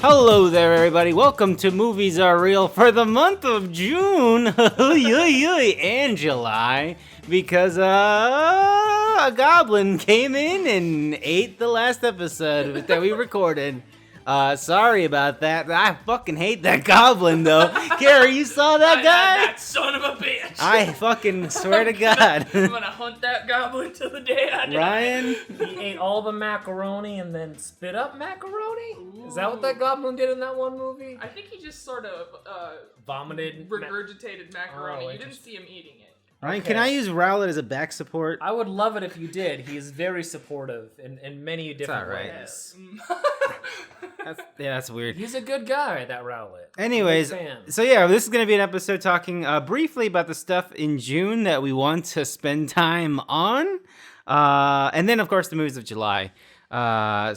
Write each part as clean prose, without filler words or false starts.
Hello there, everybody. Welcome to Movies Are Real for the month of June and July, because a goblin came in and ate the last episode that we recorded. Sorry about that. I fucking hate that goblin, though. Gary, you saw that guy? That son of a bitch. I fucking swear to God. I'm gonna hunt that goblin till the day I die. Ryan? He ate all the macaroni and then spit up macaroni? Ooh. Is that what that goblin did in that one movie? I think he just sort of vomited, regurgitated macaroni. Oh, you didn't see him eating it. Ryan, can I use Rowlett as a back support? I would love it if you did. He is very supportive in many different ways. That's weird. He's a good guy, that Rowlett. Anyways, so yeah, this is going to be an episode talking briefly about the stuff in June that we want to spend time on. And then, of course, the movies of July. Yeah,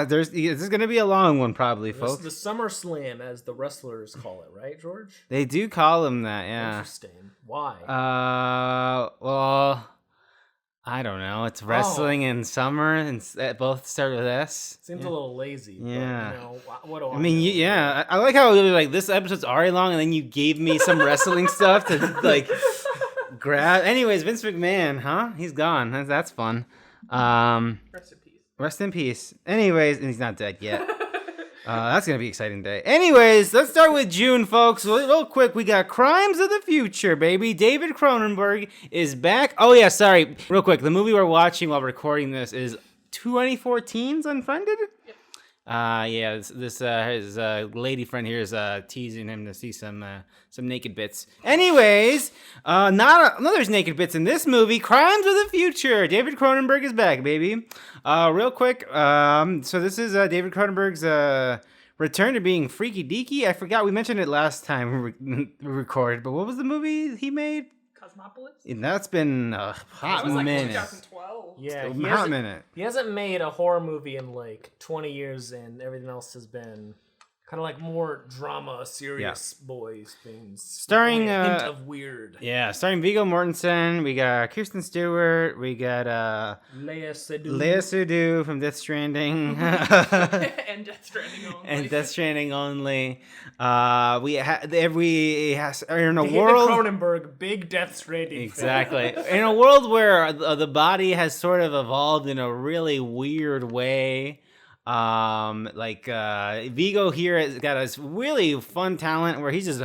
this is going to be a long one probably, folks. This is the SummerSlam, as the wrestlers call it, right, George? They do call them that, yeah. Interesting. Why? Well, I don't know. It's wrestling in summer, and both start with S. Seems a little lazy. Yeah. But, you know, what do I mean, know? yeah. I like how like this episode's already long, and then you gave me some wrestling stuff to like grab. Anyways, Vince McMahon, huh? He's gone. That's fun. Rest in peace. Rest in peace. Anyways, and he's not dead yet. That's gonna be an exciting day. Anyways, let's start with June, folks. Real quick, we got Crimes of the Future, baby. David Cronenberg is back. Oh yeah, sorry. Real quick, the movie we're watching while recording this is 2014's Unfriended. Yep. Yeah, his lady friend here is teasing him to see some naked bits. Anyways, there's naked bits in this movie. Crimes of the Future. David Cronenberg is back, baby. Real quick, so this is David Cronenberg's return to being freaky deaky. I forgot we mentioned it last time we recorded, but what was the movie he made? Cosmopolis? And that's been a hot minute. 2012. Yeah, hot minute. He hasn't made a horror movie in like 20 years, and everything else has been kind of like more drama, serious boys things. Starring a hint of weird. Yeah, starring Viggo Mortensen. We got Kirsten Stewart. We got Léa Seydoux from Death Stranding. And Death Stranding only. And Death Stranding only. We are in a David world. Cronenberg, big Death Stranding. Exactly. In a world where the body has sort of evolved in a really weird way. Viggo here has got this really fun talent where he's just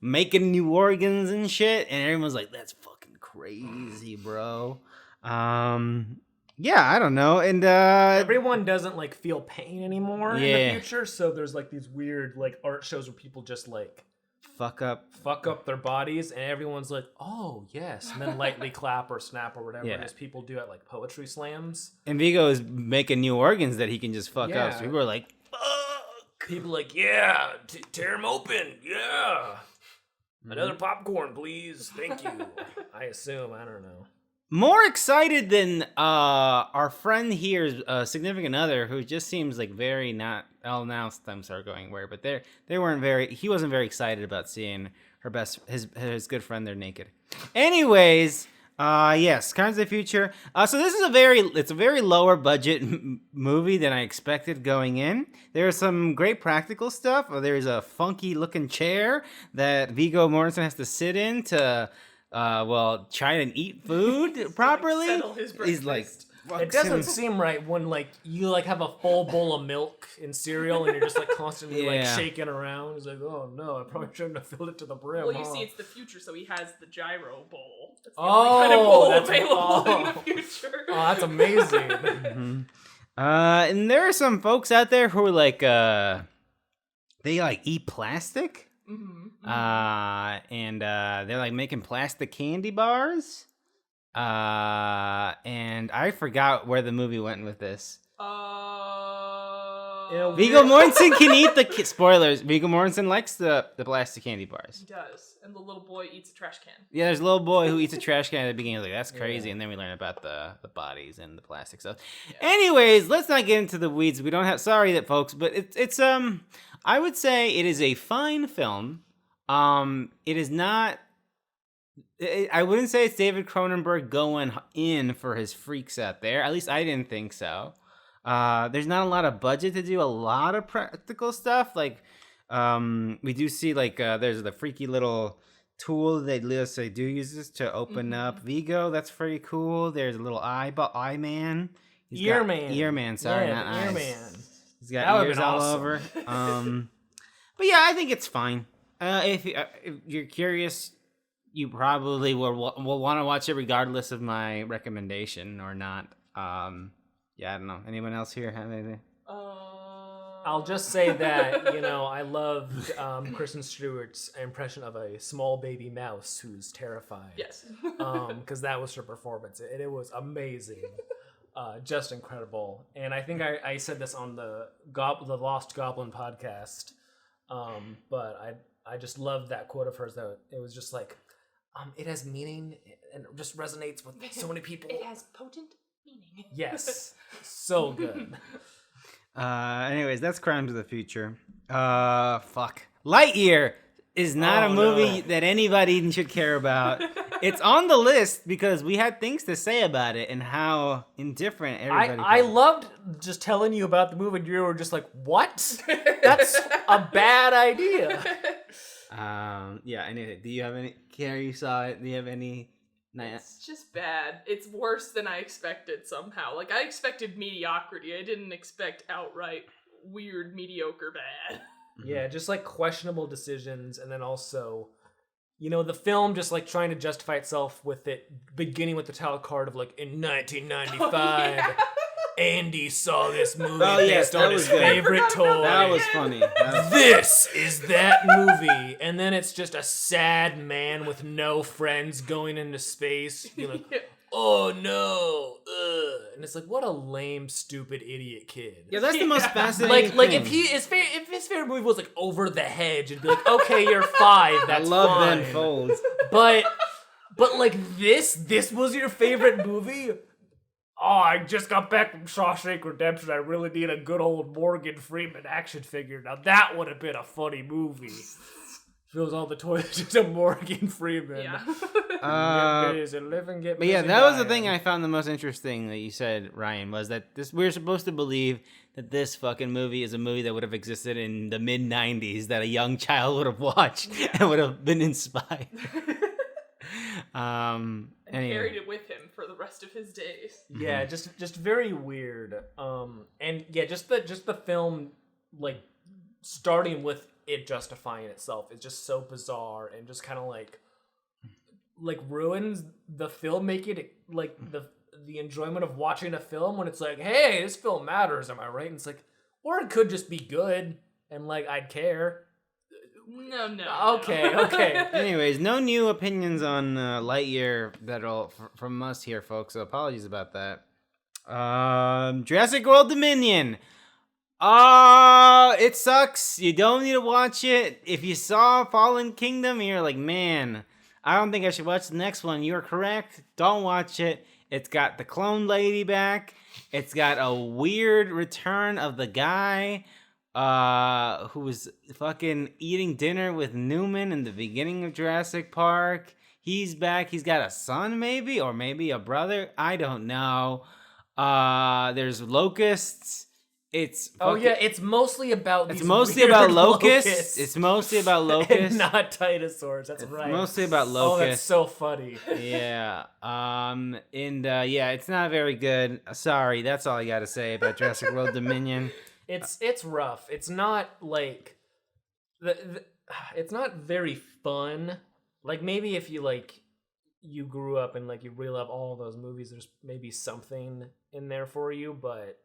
making new organs and shit, and everyone's like, "That's fucking crazy, bro." Yeah, I don't know, and everyone doesn't like feel pain anymore in the future, so there's like these weird like art shows where people just like fuck up their bodies, and everyone's like, "Oh yes," and then lightly clap or snap or whatever it is people do at like poetry slams. And Viggo is making new organs that he can just fuck up. So people are like, "Fuck!" People are like, "Yeah, tear them open, yeah." Another popcorn, please. Thank you. I assume. I don't know. More excited than our friend here's significant other, who just seems like very not. Oh, now thumbs are going where, but they weren't very. He wasn't very excited about seeing his good friend there naked. Anyways, yes, Crimes of the Future. So this is a very lower budget movie than I expected going in. There's some great practical stuff. There's a funky looking chair that Viggo Mortensen has to sit in to. Try and eat food properly. Settle his breakfast. He's like, it doesn't seem right when like you like have a full bowl of milk in cereal and you're just like constantly like shaking around. He's like, oh no, I probably shouldn't have filled it to the brim. Well, you see, it's the future, so he has the gyro bowl. That's the only kind of bowl that's available in the future. Oh, that's amazing. Mm-hmm. And there are some folks out there who are like, they like eat plastic. Mm-hmm. And they're like making plastic candy bars. And I forgot where the movie went with this. Viggo Mortensen can eat the spoilers. Viggo Mortensen likes the plastic candy bars. He does, and the little boy eats a trash can. Yeah, there's a little boy who eats a trash can at the beginning. Like, that's crazy, and then we learn about the bodies and the plastic stuff. Yeah. Anyways, let's not get into the weeds. We don't have. Sorry that folks, but it's I would say it is a fine film. It is not. I wouldn't say it's David Cronenberg going in for his freaks out there. At least I didn't think so. There's not a lot of budget to do a lot of practical stuff. Like, we do see like there's the freaky little tool that Dosa uses to open up Vigo. That's pretty cool. There's a little eye man. Ear man. Sorry, not eyes. Ear man. He's got ears all over. But yeah, I think it's fine. If you're curious, you probably will want to watch it regardless of my recommendation or not. Yeah, I don't know. Anyone else here have anything? I'll just say that, I loved Kristen Stewart's impression of a small baby mouse who's terrified. Yes. Because that was her performance. It was amazing. Just incredible. And I think I said this on the Lost Goblin podcast. But I just loved that quote of hers, though. It was just like, it has meaning and it just resonates with so many people. It has potent meaning. Yes. So good. Anyways, that's Crimes of the Future. Fuck. Lightyear is not a movie that anybody should care about. It's on the list because we had things to say about it and how indifferent everybody I loved just telling you about the movie and you were just like, what? That's a bad idea. Yeah, anyway, do you have any... Carrie, you saw it. Do you have any... It's just bad. It's worse than I expected somehow. Like, I expected mediocrity. I didn't expect outright weird, mediocre bad. Yeah, just like questionable decisions, and then also, the film just like trying to justify itself with it beginning with the title card of like, in 1995, Andy saw this movie based on his favorite toy. That was funny. This is that movie. And then it's just a sad man with no friends going into space. You're like, oh no. And it's like, what a lame, stupid, idiot kid. Yeah, that's the most fascinating like thing. if his favorite movie was like Over the Hedge, it'd be like, okay, you're 5, that's fine. I love Ben Folds. But like this was your favorite movie? Oh, I just got back from Shawshank Redemption. I really need a good old Morgan Freeman action figure. Now that would have been a funny movie. Fills all the toys to Morgan Freeman. Yeah. Get busy, live and get busy. But yeah, that was the thing I found the most interesting that you said, Ryan, was that we're supposed to believe that this fucking movie is a movie that would have existed in the mid-90s that a young child would have watched and would have been inspired. And carried it with him for the rest of his days. Yeah, just very weird. And yeah, just the film, like, starting with it justifying itself is just so bizarre and just kind of like ruins the filmmaking, like the enjoyment of watching a film when it's like, hey, this film matters, am I right? And it's like, or it could just be good and like I'd care. No. Okay. Anyways, no new opinions on Lightyear from us here, folks. So apologies about that. Jurassic World Dominion. It sucks. You don't need to watch it. If you saw Fallen Kingdom, you're like, man, I don't think I should watch the next one. You're correct. Don't watch it. It's got the clone lady back. It's got a weird return of the guy who was fucking eating dinner with Newman in the beginning of Jurassic Park. He's back. He's got a son, maybe, or maybe a brother. I don't know. There's locusts. It's mostly about It's mostly about locusts. It's mostly about locusts, and not dinosaurs. That's right. Mostly about locusts. Oh, that's so funny. Yeah. It's not very good. Sorry, that's all I got to say about Jurassic World Dominion. It's rough. It's not like it's not very fun. Like maybe if you grew up and like you really love all of those movies, there's maybe something in there for you, but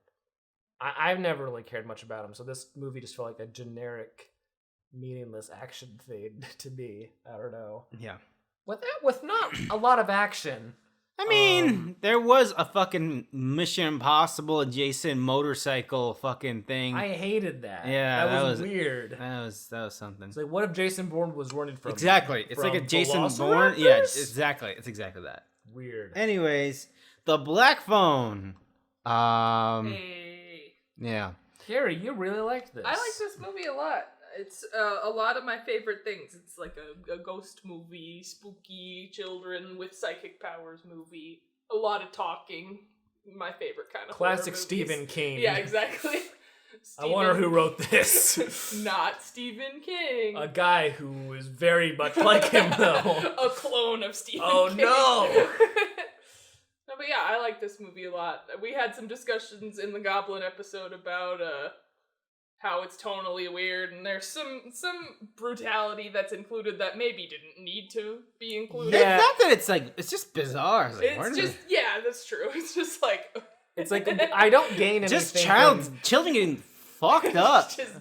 I've never really cared much about them. So this movie just felt like a generic, meaningless action thing to me. I don't know. Yeah. With not a lot of action. I mean, there was a fucking Mission Impossible adjacent motorcycle fucking thing. I hated that. Yeah, that was weird. That was something. It's like, what if Jason Bourne was running from exactly? It's like a Jason Bourne. Yeah, exactly. It's exactly that. Weird. Anyways, The Black Phone. Hey. Yeah. Carrie, you really liked this. I like this movie a lot. It's a lot of my favorite things. It's like a ghost movie, spooky children with psychic powers movie. A lot of talking. my favorite kind of classic Stephen King. Yeah, exactly. I wonder who wrote this. Not Stephen King. A guy who is very much like him, though. A clone of Stephen King. Oh, no! No, but yeah, I like this movie a lot. We had some discussions in the Goblin episode about how it's tonally weird, and there's some brutality that's included that maybe didn't need to be included. Yeah. It's not that it's like, it's just bizarre. It's just, yeah, that's true. It's just like... It's like, I don't gain anything. Just children getting fucked up. Just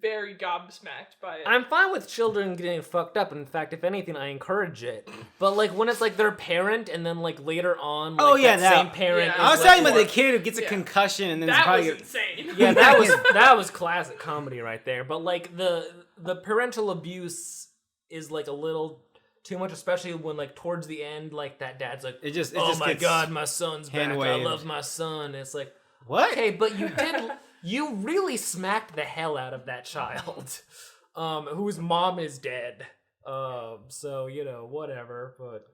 very gobsmacked by it. I'm fine with children getting fucked up. In fact, if anything, I encourage it. But like when it's like their parent, and then like later on, like that same parent. Yeah. I was talking about the kid who gets a concussion and then that probably was insane. Yeah, that was classic comedy right there. But like the parental abuse is like a little too much, especially when like towards the end, like that dad's like, oh my god, my son's back. I love my son. It's like, what? Okay, but you really smacked the hell out of that child, whose mom is dead. So you know, whatever. But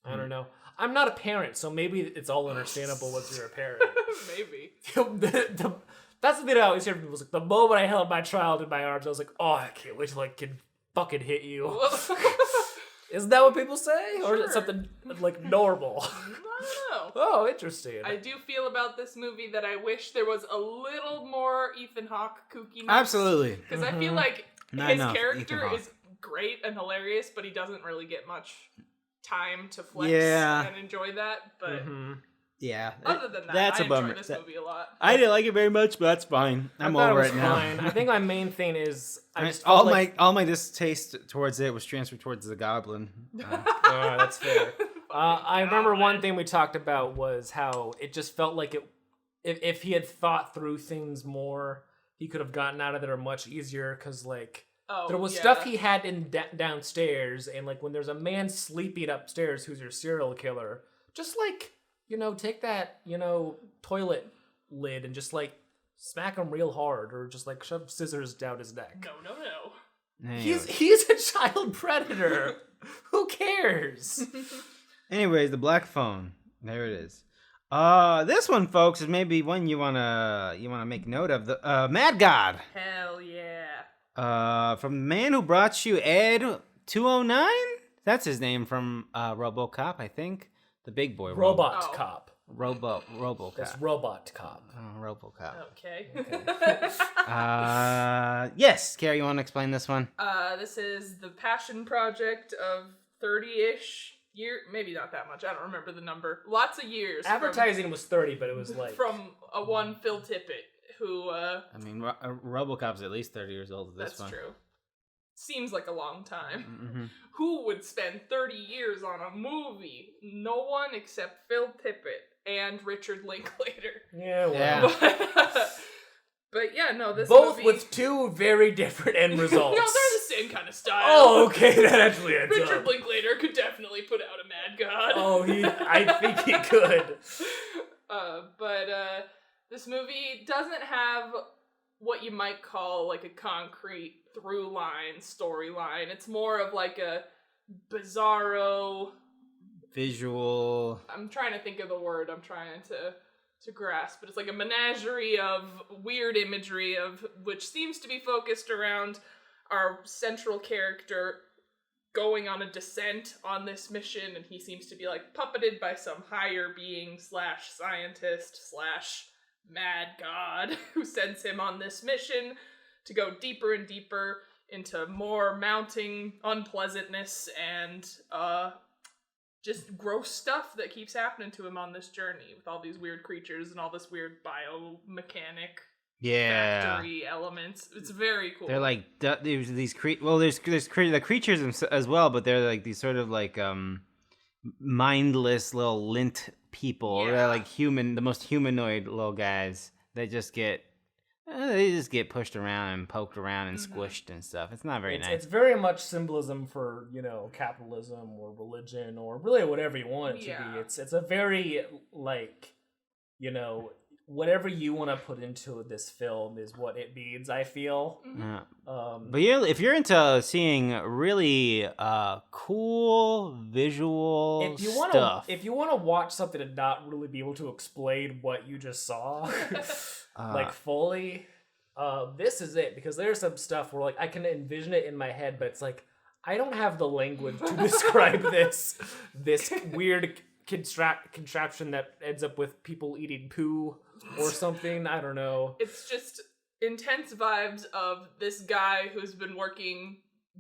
I don't know. I'm not a parent, so maybe it's all understandable once you're a parent. Maybe. That's the thing I always hear from people. Like, the moment I held my child in my arms, I was like, oh, I can't wait till I can fucking hit you. Isn't that what people say? Or is it something like normal? I don't know. Oh, interesting. I do feel about this movie that I wish there was a little more Ethan Hawke kookiness. Absolutely. Because I feel like his character is great and hilarious, but he doesn't really get much time to flex and enjoy that. But yeah, other than that, that's I a bummer. enjoy this movie a lot. I didn't like it very much, but that's fine. I'm over it now. Fine. I think my main thing is all my distaste towards it was transferred towards the Goblin. That's fair. I remember one thing we talked about was how it just felt like if he had thought through things more, he could have gotten out of there much easier. Because like there was stuff he had in downstairs, and like when there's a man sleeping upstairs who's your serial killer, just like, you know, take that, you know, toilet lid and just like smack him real hard, or just like shove scissors down his neck. No. Anyways. He's a child predator. Who cares? Anyways, the black phone. There it is. This one, folks, is maybe one you wanna make note of. The Mad God. Hell yeah. From the man who brought you Ed 209. That's his name from RoboCop, I think. The big boy. Robot Cop. RoboCop. That's Robot Cop. RoboCop. Okay. Yes, Carrie, you want to explain this one? This is the passion project of 30-ish years, maybe not that much. I don't remember the number. Lots of years. Advertising was 30, but it was like from one Phil Tippett who. I mean, RoboCop's at least 30 years old. That's true. Seems like a long time. Mm-hmm. Who would spend 30 years on a movie? No one except Phil Tippett and Richard Linklater. Yeah, well. But yeah, no, this both movie... with two very different end results. No, they're the same kind of style. Oh, okay, that actually adds up. Richard Linklater could definitely put out a Mad God. Oh, I think he could. But this movie doesn't have what you might call like a concrete through line storyline. It's more of like a bizarro visual. I'm trying to think of the word I'm trying to grasp, but it's like a menagerie of weird imagery of which seems to be focused around our central character going on a descent on this mission, and he seems to be like puppeted by some higher being / scientist / mad god who sends him on this mission to go deeper and deeper into more mounting unpleasantness and just gross stuff that keeps happening to him on this journey with all these weird creatures and all this weird biomechanic factory elements. It's very cool. They're like there's these there's the creatures as well, but they're like these sort of like mindless little lint people. Yeah. They're like the most humanoid little guys. They just get pushed around and poked around and squished and stuff. It's not very nice. It's very much symbolism for, you know, capitalism or religion or really whatever you want it to be. It's a very, like, you know, whatever you want to put into this film is what it means, I feel. Yeah. But yeah, if you're into seeing really cool visual stuff. If you want to watch something and not really be able to explain what you just saw, like fully, this is it. Because there's some stuff where like I can envision it in my head, but it's like, I don't have the language to describe this weird contraption that ends up with people eating poo or something. I don't know. It's just intense vibes of this guy who's been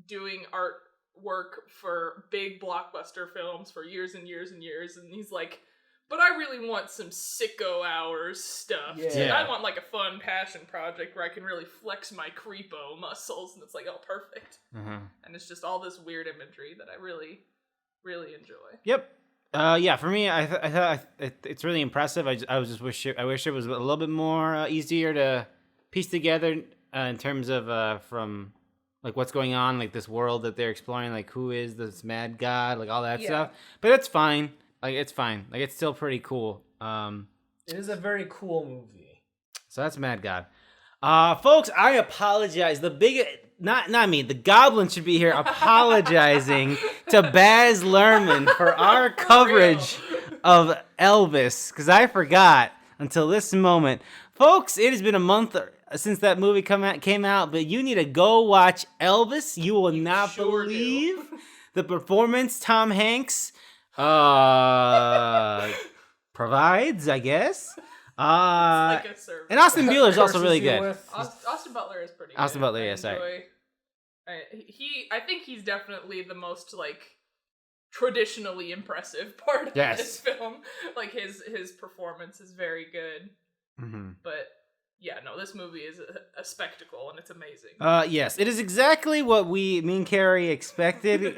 doing artwork for big blockbuster films for years and years and years, and he's like, but I really want some sicko hours stuff. Yeah. I want like a fun passion project where I can really flex my creepo muscles, and it's like, oh, perfect. And it's just all this weird imagery that I really, really enjoy. Yep. Yeah, for me, I thought it's really impressive. I wish it was a little bit more easier to piece together in terms of from like what's going on, like this world that they're exploring, like who is this mad god, like all that stuff. But it's fine. Like it's fine. Like it's still pretty cool. It is a very cool movie. So that's Mad God. Folks, I apologize. Not me. The Goblin should be here apologizing to Baz Luhrmann for our coverage of Elvis, because I forgot until this moment. Folks, it has been a month since that movie came out, but you need to go watch Elvis. You will not believe the performance Tom Hanks provides, I guess. It's like a service. And Austin Butler is also really good. Austin Butler is pretty good. Austin Butler, yeah, sorry. I think he's definitely the most like traditionally impressive part of this film. Like his performance is very good. But yeah, no, this movie is a spectacle and it's amazing. Yes, it is exactly what me and Carrie expected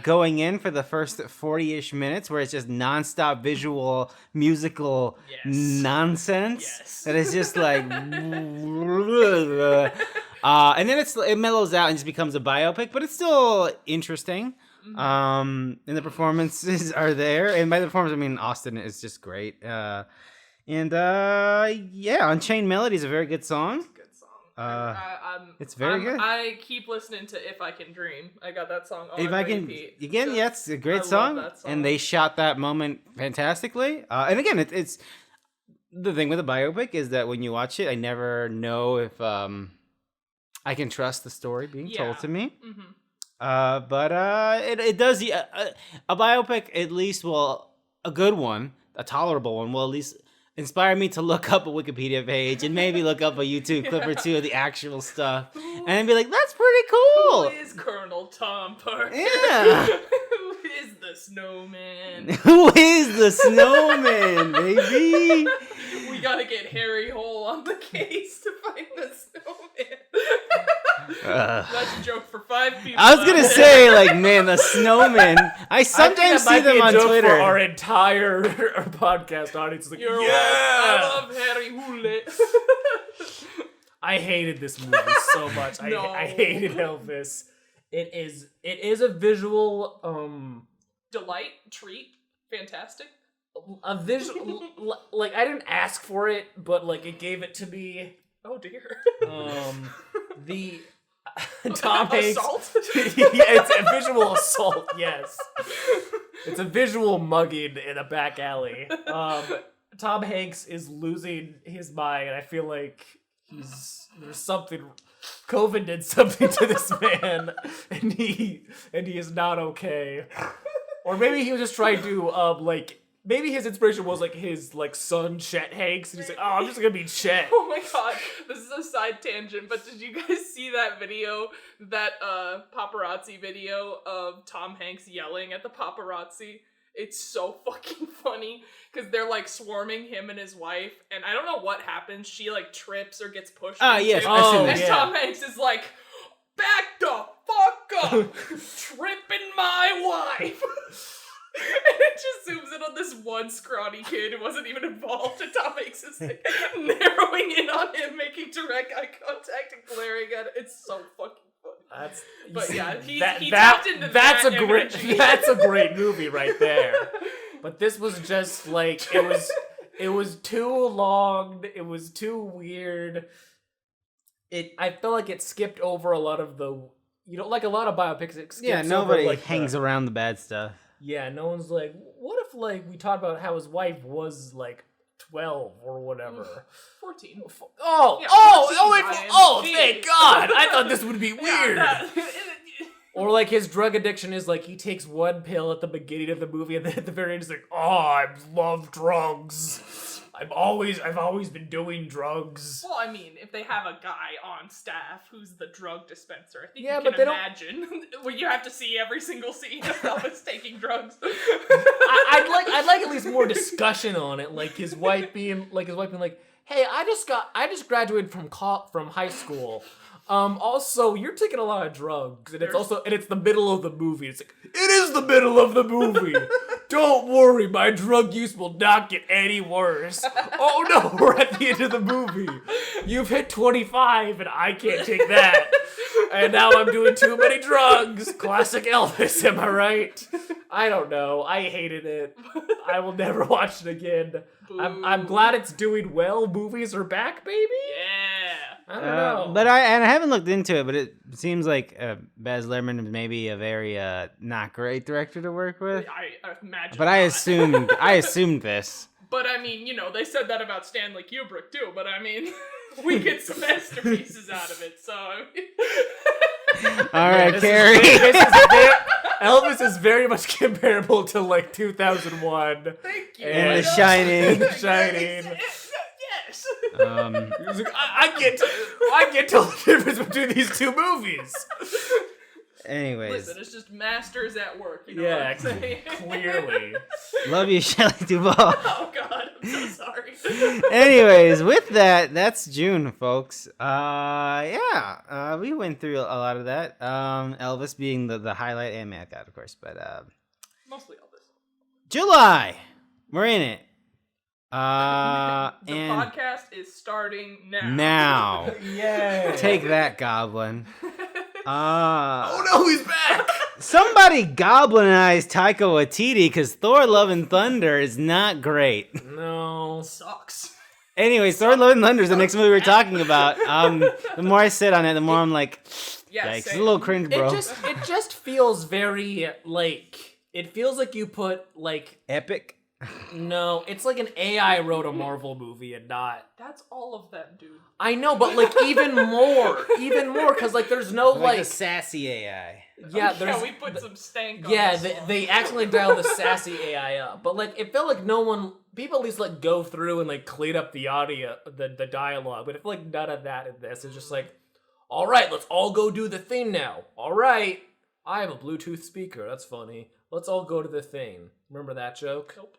going in for the first 40-ish minutes, where it's just nonstop visual, musical nonsense. Yes. That is just like... and then it mellows out and just becomes a biopic, but it's still interesting. And the performances are there. And by the performance, I mean Austin is just great. Unchained Melody is a very good song. It's a good song. It's very good. I keep listening to If I Can Dream. I got that song on repeat. It's a great song. And they shot that moment fantastically. And again, it's the thing with a biopic is that when you watch it, I never know if I can trust the story being told to me. But it does. A biopic, at least, a good one, a tolerable one, will at least inspire me to look up a Wikipedia page and maybe look up a YouTube clip or two of the actual stuff and be like, that's pretty cool. Who is Colonel Tom Parker? Yeah. Who is the snowman? Who is the snowman, baby? We gotta get Harry Hole on the case to find the snowman. That's a joke for 5 people. I was gonna say, like, man, the snowman. I sometimes see them on Twitter. For our entire podcast audience, is like, You're I love Harry Hole. I hated this movie so much. I hated Elvis. It is a visual delight, treat, fantastic. A visual, like I didn't ask for it, but like it gave it to me. Oh dear. The Tom Hanks assault. It's a visual assault. Yes, it's a visual mugging in a back alley. Tom Hanks is losing his mind. I feel like there's something. COVID did something to this man, and he is not okay. Or maybe he was just trying to maybe his inspiration was like his like son Chet Hanks, and he's like, oh, I'm just gonna be Chet. Oh my god, this is a side tangent, but did you guys see that video, that paparazzi video of Tom Hanks yelling at the paparazzi? It's so fucking funny because they're like swarming him and his wife, and I don't know what happens. She like trips or gets pushed. Yes, and Tom Hanks is like, back the fuck up, tripping my wife. And it just zooms in on this one scrawny kid who wasn't even involved, and Tom Hanks is like narrowing in on him, making direct eye contact and glaring at it. It's so fucking funny. He tapped into that's a great movie right there. But this was just like it It was too long. It was too weird. I felt like it skipped over a lot of the, like a lot of biopics. It skips nobody over, like, hangs around the bad stuff. Yeah, no one's like, what if like we talked about how his wife was like 12 or whatever. 14. Thank God. I thought this would be weird. Or like his drug addiction is like he takes one pill at the beginning of the movie and then at the very end he's like, I love drugs. I've always been doing drugs. Well, I mean, if they have a guy on staff who's the drug dispenser, I think you can imagine when you have to see every single scene of Elvis taking drugs. I'd like at least more discussion on it, like his wife being like, hey, I just graduated from high school. Also, you're taking a lot of drugs, and it's the middle of the movie. It's like, it is the middle of the movie. Don't worry, my drug use will not get any worse. Oh no, we're at the end of the movie. You've hit 25, and I can't take that. And now I'm doing too many drugs. Classic Elvis, am I right? I don't know. I hated it. I will never watch it again. I'm glad it's doing well. Movies are back, baby. Yeah. I don't know. But I haven't looked into it, but it seems like Baz Luhrmann is maybe a very not great director to work with. I imagine. But I assumed this. But I mean, they said that about Stanley Kubrick too. But I mean, we get some masterpieces out of it. So. All right, Carrie. Elvis is very much comparable to like 2001. Thank you. And The Shining. Yes. Like, I can't tell the difference between these two movies. Anyways. Listen, it's just masters at work. You know what I'm saying? Clearly. Love you, Shelley Duvall. Oh God, I'm so sorry. Anyways, with that's June, folks. We went through a lot of that. Elvis being the highlight, and Mad God, of course, but mostly Elvis. July, we're in it. The And podcast is starting now. Now, yay! Take that, Goblin. Oh no, he's back! Somebody goblinized Taika Waititi because Thor: Love and Thunder is not great. No, sucks. Anyways, Thor: Love and Thunder is the next movie we're talking about. The more I sit on it, the more I'm like, yikes, it's a little cringe, bro. It just feels very like it feels like you put like epic. No, it's like an AI wrote a Marvel movie and not. That's all of them, dude. I know, but like even more, because like there's no like a sassy AI. Yeah, we put some stank on they accidentally dialed the sassy AI up, but like it felt like people at least like go through and like clean up the audio, the dialogue, but it felt like none of that in this. It's just like, all right, let's all go do the thing now. All right, I have a Bluetooth speaker. That's funny. Let's all go to the thing. Remember that joke? Nope.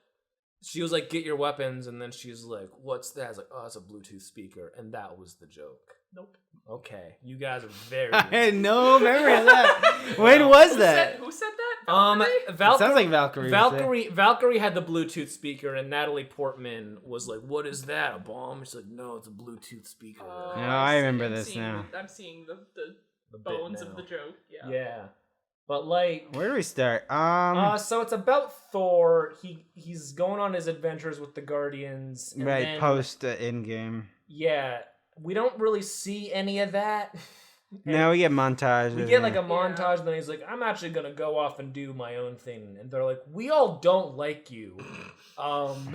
She was like, get your weapons, and then she's like, what's that? I was like, oh, it's a Bluetooth speaker, and that was the joke. Nope. Okay, you guys are very... I had no memory of that. When was that? Who said that? Valkyrie? It sounds like Valkyrie. Valkyrie had the Bluetooth speaker, and Natalie Portman was like, what is that, a bomb? She's like, no, it's a Bluetooth speaker. No, I remember this now. I'm seeing the bones of the joke. Yeah. But like, where do we start? So it's about Thor. He's going on his adventures with the Guardians. And right, then, post Endgame. Yeah, we don't really see any of that. No, we get montage. We get like a montage, and then he's like, "I'm actually gonna go off and do my own thing," and they're like, "We all don't like you."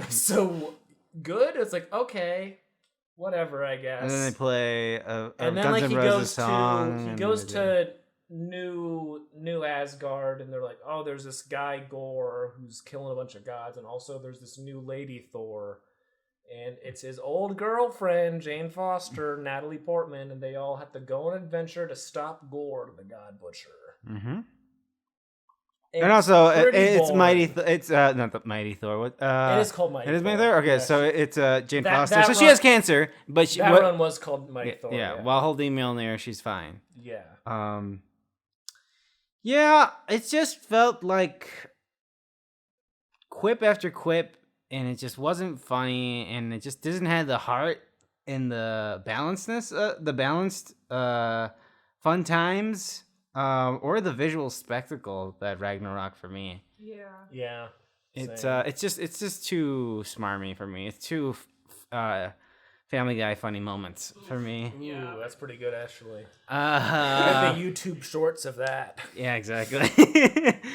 So good. It's like, okay, whatever, I guess. And then they play a and then Guns like N' he Roses song. He goes to new Asgard, and they're like, oh, there's this guy GWAR who's killing a bunch of gods, and also there's this new lady Thor, and it's his old girlfriend Jane Foster, Natalie Portman, and they all have to go on an adventure to stop GWAR, the God Butcher. Mm-hmm. And also, it's Mighty. It's not the Mighty Thor. What? It is called Mighty. It is Thor. Mighty Thor. Okay, so it's Jane Foster. That so she has cancer, but that run was called Mighty Thor. Yeah, while holding Mjolnir, she's fine. Yeah. Yeah, it just felt like quip after quip, and it just wasn't funny, and it just doesn't have the heart and the balancedness, the balanced fun times, or the visual spectacle that Ragnarok for me. Yeah. Yeah. It's just too smarmy for me. It's too Family Guy funny moments for me. Ooh, that's pretty good actually. The YouTube shorts of that. Yeah, exactly.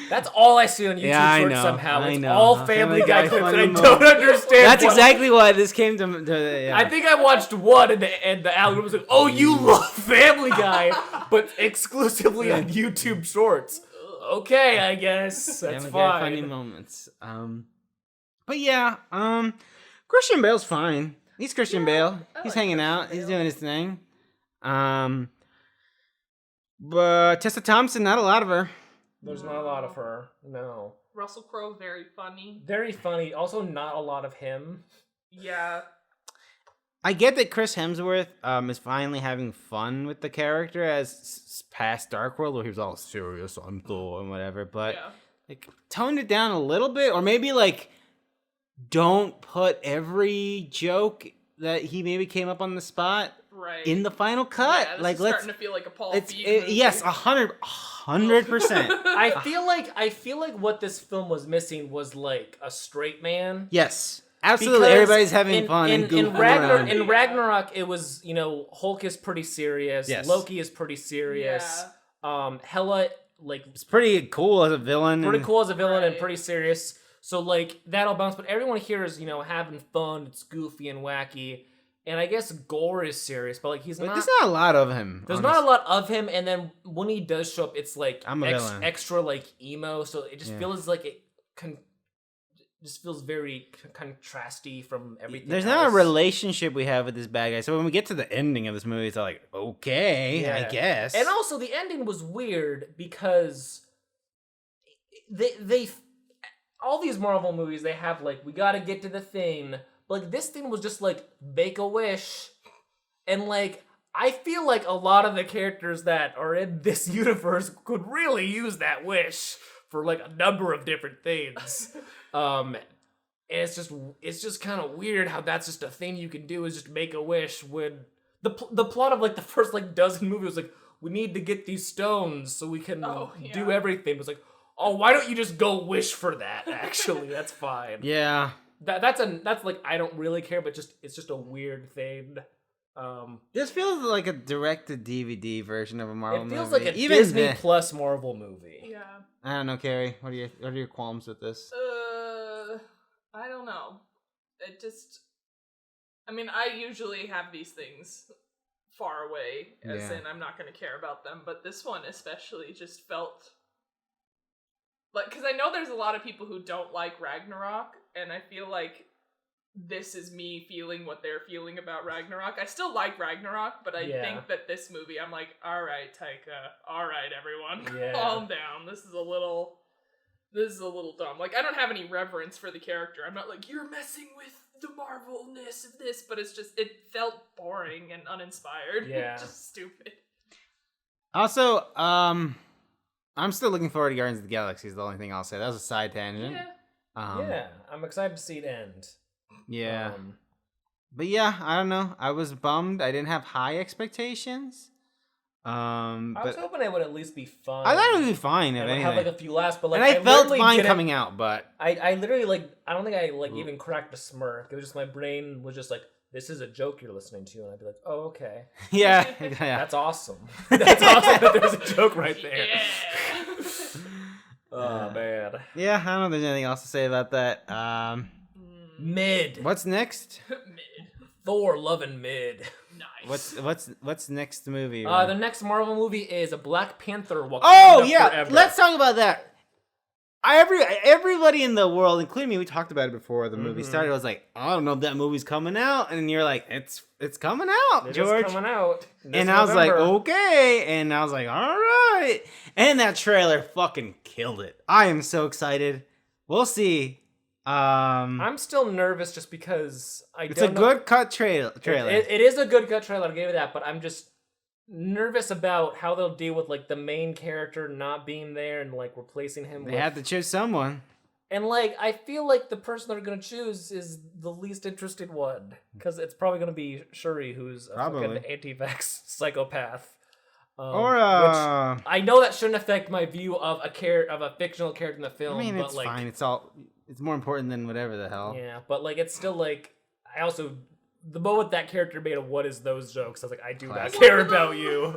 That's all I see on YouTube shorts somehow. It's all Family Guy clips, and I don't understand. That's exactly why this came to yeah. I think I watched one, and the algorithm was like, "Oh, you love Family Guy, but exclusively on YouTube Shorts." Okay, I guess that's Family fine. Guy funny moments. But yeah, Christian Bale's fine. He's Christian Bale. He's hanging out. He's doing his thing. But Tessa Thompson, not a lot of her. There's not a lot of her. No. Russell Crowe, very funny. Very funny. Also, not a lot of him. Yeah. I get that Chris Hemsworth is finally having fun with the character as past Dark World, where he was all serious on Thor and whatever. But like, toned it down a little bit, or maybe like, don't put every joke that he maybe came up on the spot in the final cut. Yeah, like, is starting to feel like a Paul Feig movie. Yes, 100%. I feel like what this film was missing was like a straight man. Yes, absolutely. Everybody's having fun and goofing around. In Ragnarok, it was, Hulk is pretty serious. Yes. Loki is pretty serious. Yeah. Hela, like, it's pretty cool as a villain. Pretty cool as a villain and pretty serious. So, like, that'll bounce. But everyone here is, having fun. It's goofy and wacky. And I guess GWAR is serious, but, like, he's not... There's not a lot of him. There's not a lot of him, and then when he does show up, it's, like, I'm a villain. Extra, like, emo. So it just feels like it just feels very contrasty from everything There's else. not a relationship we have with this bad guy. So when we get to the ending of this movie, it's like, okay, I guess. And also, the ending was weird because they all these Marvel movies, they have, like, we gotta get to the thing. But, like, this thing was just, like, make a wish. And, like, I feel like a lot of the characters that are in this universe could really use that wish for, like, a number of different things. And it's just kind of weird how that's just a thing you can do, is just make a wish when the plot of, like, the first, like, dozen movies was like, we need to get these stones so we can do everything. It was like, oh, why don't you just go wish for that? Actually, that's fine. Yeah, that's like, I don't really care, but it's just a weird thing. This feels like a direct-to-DVD version of a Marvel movie. It feels like a Disney Plus Marvel movie. Yeah. I don't know, Carrie. What are your qualms with this? I don't know. I usually have these things far away, as in I'm not going to care about them, but this one especially just felt like, because I know there's a lot of people who don't like Ragnarok, and I feel like this is me feeling what they're feeling about Ragnarok. I still like Ragnarok, but I think that this movie, I'm like, all right, Taika, all right, everyone, calm down. This is a little dumb. Like, I don't have any reverence for the character. I'm not like, you're messing with the Marvel-ness of this, but it's just, it felt boring and uninspired. Yeah. Just stupid. Also, I'm still looking forward to Guardians of the Galaxy is the only thing I'll say. That was a side tangent. Yeah. I'm excited to see it end. Yeah. But yeah, I don't know. I was bummed. I didn't have high expectations. I was hoping it would at least be fun. I thought it would be fine if anything. Have like a few laughs, but like, and I felt fine coming out, but I literally, like, I don't think I like even cracked a smirk. It was just, my brain was just like, this is a joke you're listening to, and I'd be like, oh, okay. Yeah. That's awesome. That's awesome that there's a joke right there. Yeah. Oh, man. Yeah, I don't know if there's anything else to say about that. Mid. What's next? Mid. Thor loving mid. Nice. What's next movie? The next Marvel movie is a Black Panther. Oh yeah, forever. Let's talk about that. Everybody in the world, including me, we talked about it before the movie started. I was like, I don't know if that movie's coming out, and you're like, it's coming out, George. It's coming out. And I was like, okay, and I was like, all right, and that trailer fucking killed it. I am so excited. We'll see. I'm still nervous just because it's a good cut trailer. It is a good cut trailer. I'll give you that, but I'm just nervous about how they'll deal with, like, the main character not being there and, like, replacing him. They have to choose someone, and, like, I feel like the person they're gonna choose is the least interested one, because it's probably gonna be Shuri, who's a fucking anti-vax psychopath. Which I know that shouldn't affect my view of a fictional character in the film. I mean, but it's like, fine. It's more important than whatever the hell. Yeah, but like, it's still like, I also, the moment that character made a "what is those" jokes, I was like, I do not care about you.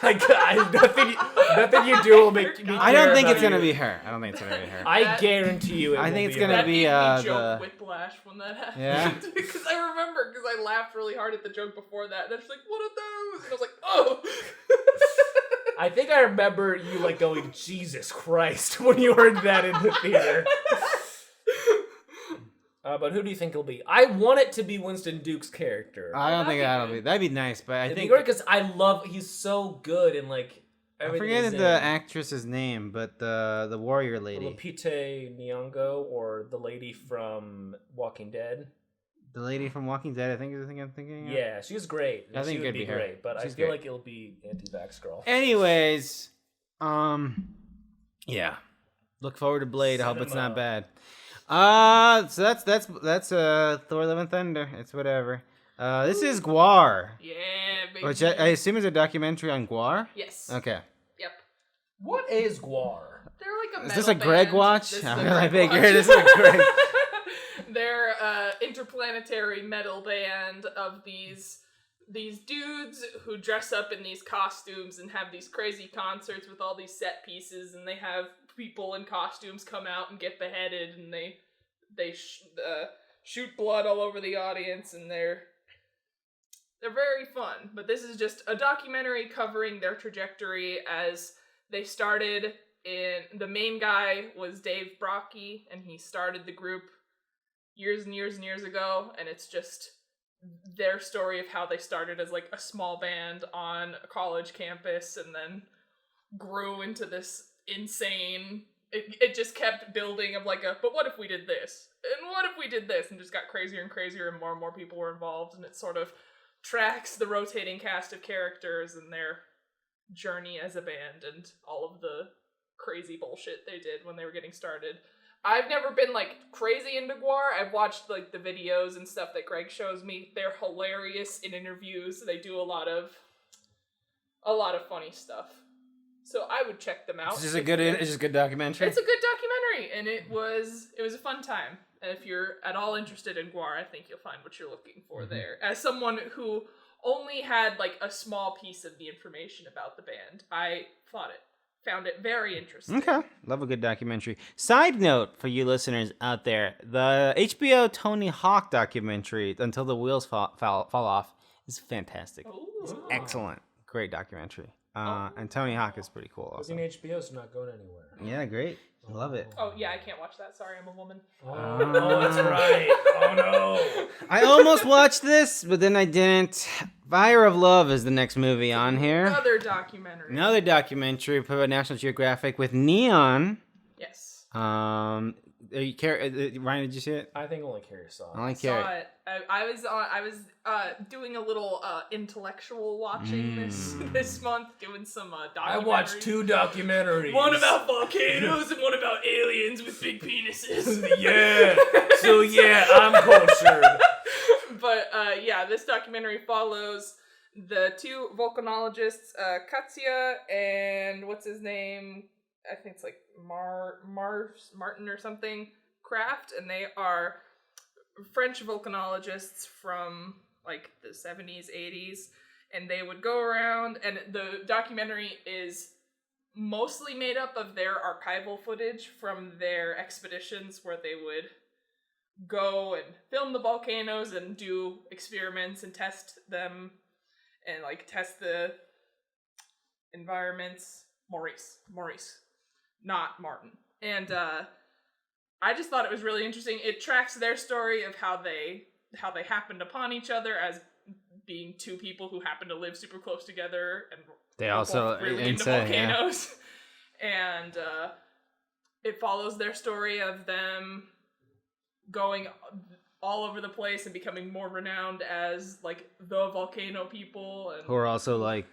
Nothing you do will make me. I don't think it's gonna be her. I don't think it's gonna be her. I guarantee you. I think it's gonna be joke whiplash when that happened. Yeah. Because I laughed really hard at the joke before that. And then she's like, "What are those?" And I was like, "Oh." I think I remember you like going, "Jesus Christ," when you heard that in the theater. But who do you think it'll be? I want it to be Winston Duke's character. I don't think that'll be. That'd be nice, but I think because he's so good and like everything. I forget the actress's name, but the warrior lady, Lupita Nyong'o, or the lady from Walking Dead. The lady from Walking Dead, I think is the thing I'm thinking of. Yeah, she's great. I think it'd be her. Great, but I feel like it'll be anti-vax girl. Anyways, yeah. Look forward to Blade. I hope it's not bad. So that's Thor: Love and Thunder. It's whatever. This is GWAR. Yeah, baby. Which I assume is a documentary on GWAR? Yes. Okay. Yep. What is GWAR? They're like a metal Is this a Greg band. watch? I Greg figured watch. this is a Greg. They're interplanetary metal band of these dudes who dress up in these costumes and have these crazy concerts with all these set pieces, and they have people in costumes come out and get beheaded, and they shoot blood all over the audience, and they're very fun. But this is just a documentary covering their trajectory as they started in. The main guy was Dave Brockie, and he started the group years and years and years ago, and it's just their story of how they started as like a small band on a college campus and then grew into this insane, it just kept building of like but what if we did this? And what if we did this? And just got crazier and crazier, and more people were involved, and it sort of tracks the rotating cast of characters and their journey as a band and all of the crazy bullshit they did when they were getting started. I've never been like crazy into GWAR. I've watched like the videos and stuff that Greg shows me. They're hilarious in interviews. They do a lot of funny stuff. So I would check them out. It's just a good documentary. It's a good documentary, and it was a fun time. And if you're at all interested in GWAR, I think you'll find what you're looking for there. As someone who only had like a small piece of the information about the band, I found it very interesting. Okay. Love a good documentary. Side note for you listeners out there, the HBO Tony Hawk documentary, Until the Wheels Fall Off, is fantastic. It's excellent. Great documentary. And Tony Hawk is pretty cool also. It's in HBO, so not going anywhere. Yeah, great. I love it. Oh, yeah, I can't watch that. Sorry, I'm a woman. Oh, that's right. Oh, no. I almost watched this, but then I didn't. Fire of Love is the next movie on here. Another documentary put by National Geographic with Neon. Yes. Ryan, did you see it? I think only Carrie saw it. I saw it. I was doing a little intellectual watching this month, doing some documentaries. I watched 2 documentaries. One about volcanoes and one about aliens with big penises. Yeah. So yeah, I'm cultured. But yeah, this documentary follows the 2 volcanologists, Katya and what's his name? I think it's like Martin or something, Kraft, and they are French volcanologists from like the 70s, 80s, and they would go around, and the documentary is mostly made up of their archival footage from their expeditions where they would go and film the volcanoes and do experiments and test them and like test the environments. Maurice, not Martin. And I just thought it was really interesting. It tracks their story of how they happened upon each other as being 2 people who happen to live super close together, and they also really into volcanoes. Yeah. And it follows their story of them going all over the place and becoming more renowned as like the volcano people, and who are also like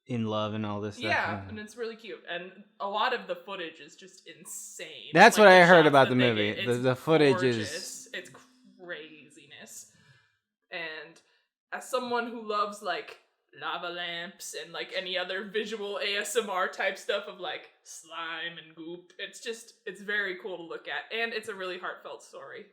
in love and all this stuff. Yeah, and it's really cute. And a lot of the footage is just insane. That's like what I heard about the movie. The footage gorgeous. It's craziness. And as someone who loves like lava lamps and like any other visual ASMR type stuff of like slime and goop. It's very cool to look at, and it's a really heartfelt story.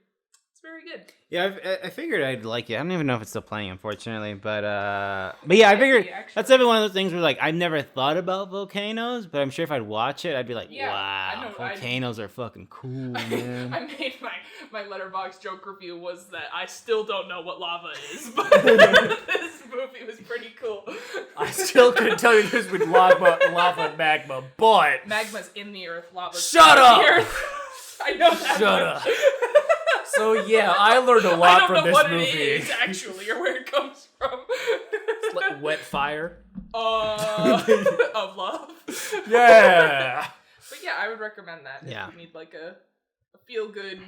It's very good. Yeah, I figured I'd like it. I don't even know if it's still playing, unfortunately, but yeah, I figured that's every one of those things where like I've never thought about volcanoes, but I'm sure if I'd watch it, I'd be like, wow, volcanoes are fucking cool, man. I made my Letterboxd joke review was that I still don't know what lava is, but this movie was pretty cool. I still couldn't tell you this with lava and magma, but magma's in the earth, lava's shut up. The earth. I know that. Shut up. So yeah, I learned a lot from this movie. I don't know what it is actually, or where it comes from. It's like wet fire. Of love. Yeah. But yeah, I would recommend that if you need like a feel good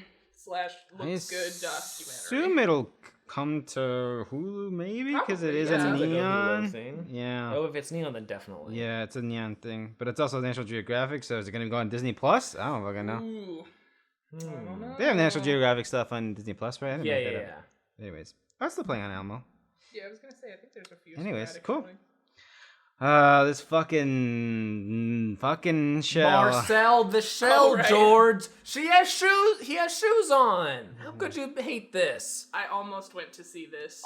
/ looks good documentary. Assume it'll come to Hulu maybe because it is a neon thing. Yeah. Oh, if it's neon, then definitely. Yeah, it's a neon thing, but it's also National Geographic. So is it gonna go on Disney Plus? I don't fucking know. Ooh. I don't know. They have National Geographic stuff on Disney Plus, right? Yeah. Anyways, I'm still playing on Alamo. Yeah, I was gonna say I think there's a few. Anyways, cool. This fucking shell. Marcel the shell, right. George. She has shoes. He has shoes on. How could you hate this? I almost went to see this.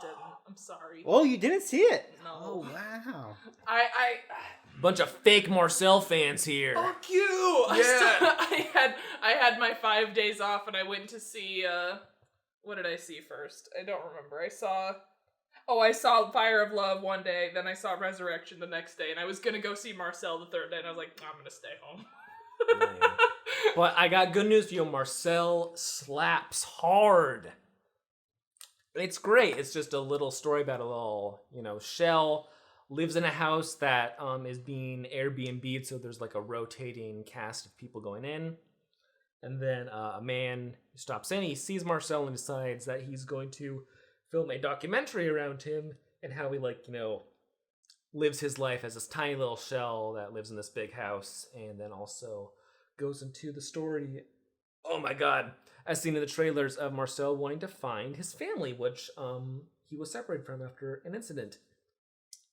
Didn't. I'm sorry. Oh, you didn't see it? No. Oh wow. I bunch of fake Marcel fans here. Fuck you! Yeah. I had my 5 days off and I went to see what did I see first? I don't remember. I saw Fire of Love one day, then I saw Resurrection the next day, and I was gonna go see Marcel the third day, and I was like, I'm gonna stay home. But I got good news for you. Marcel slaps hard. It's great. It's just a little story about a little, shell lives in a house that is being Airbnb'd, so there's like a rotating cast of people going in. And then a man stops in, he sees Marcel and decides that he's going to film a documentary around him and how he lives his life as this tiny little shell that lives in this big house, and then also goes into the story, oh my god, as seen in the trailers, of Marcel wanting to find his family, which he was separated from after an incident.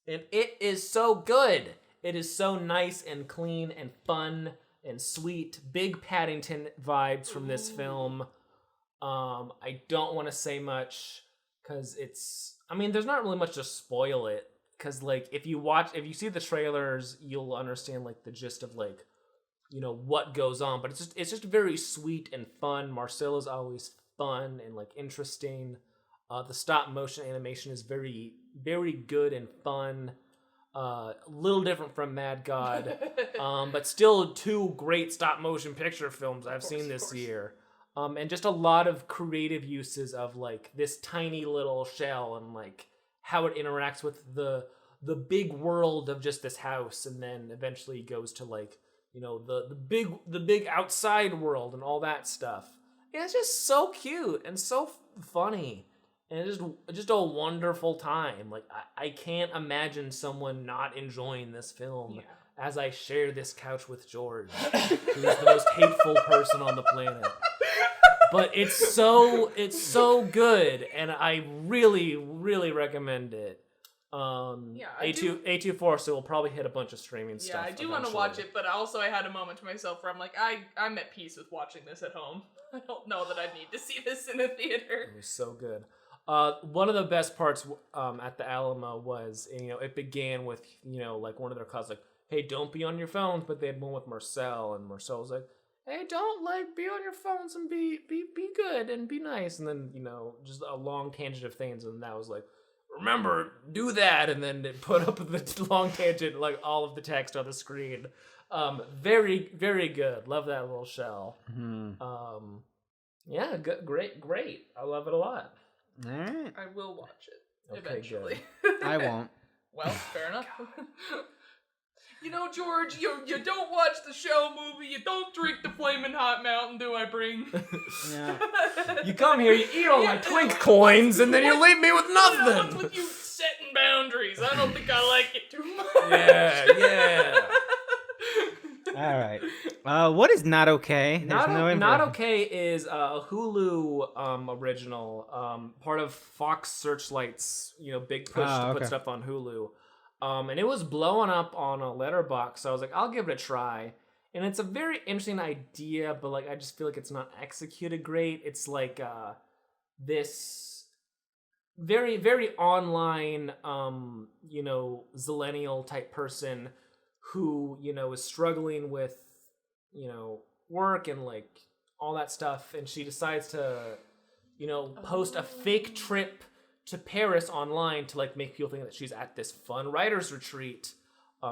And it is so good. It is so nice and clean and fun and sweet. Big Paddington vibes from this film. I don't want to say much because there's not really much to spoil it. Because if you see the trailers, you'll understand the gist of what goes on. But it's just very sweet and fun. Marcel is always fun and interesting. The stop motion animation is very, very good and fun. A little different from Mad God, but still two great stop motion picture films I've seen this year. And just a lot of creative uses of this tiny little shell and how it interacts with the big world of just this house, and then eventually goes to the big outside world and all that stuff. And it's just so cute and so funny. And it's just a wonderful time. I can't imagine someone not enjoying this film as I share this couch with George, who's the most hateful person on the planet. But it's so good, and I really, really recommend it. A24, so we'll probably hit a bunch of streaming stuff. Yeah, I do want to watch it, but also I had a moment to myself where I'm I'm at peace with watching this at home. I don't know that I need to see this in a theater. It was so good. One of the best parts at the Alamo was, it began with, one of their cause hey, don't be on your phones, but they had one with Marcel, and Marcel was like, hey, don't be on your phones and be good and be nice, and then, just a long tangent of things, and that was remember, do that, and then it put up the long tangent, all of the text on the screen. Very, very good. Love that little shell. Mm-hmm. Yeah, great. I love it a lot. All right. I will watch it eventually. I won't. Well, fair enough. George, you don't watch the Shell movie, you don't drink the flaming hot Mountain Dew I bring. Yeah. You come here, you eat all my Twink coins, and then you leave me with nothing. What's with you setting boundaries? I don't think I like it too much. Yeah. right. What is Not Okay? Not Okay is a Hulu original, part of Fox Searchlight's big push to put stuff on Hulu, and it was blowing up on a Letterboxd. So I was like, I'll give it a try. And it's a very interesting idea, but like I just feel like it's not executed great. It's like this very, very online, zillennial type person who, is struggling with, work and like all that stuff. And she decides to, post a fake trip to Paris online to like make people think that she's at this fun writer's retreat.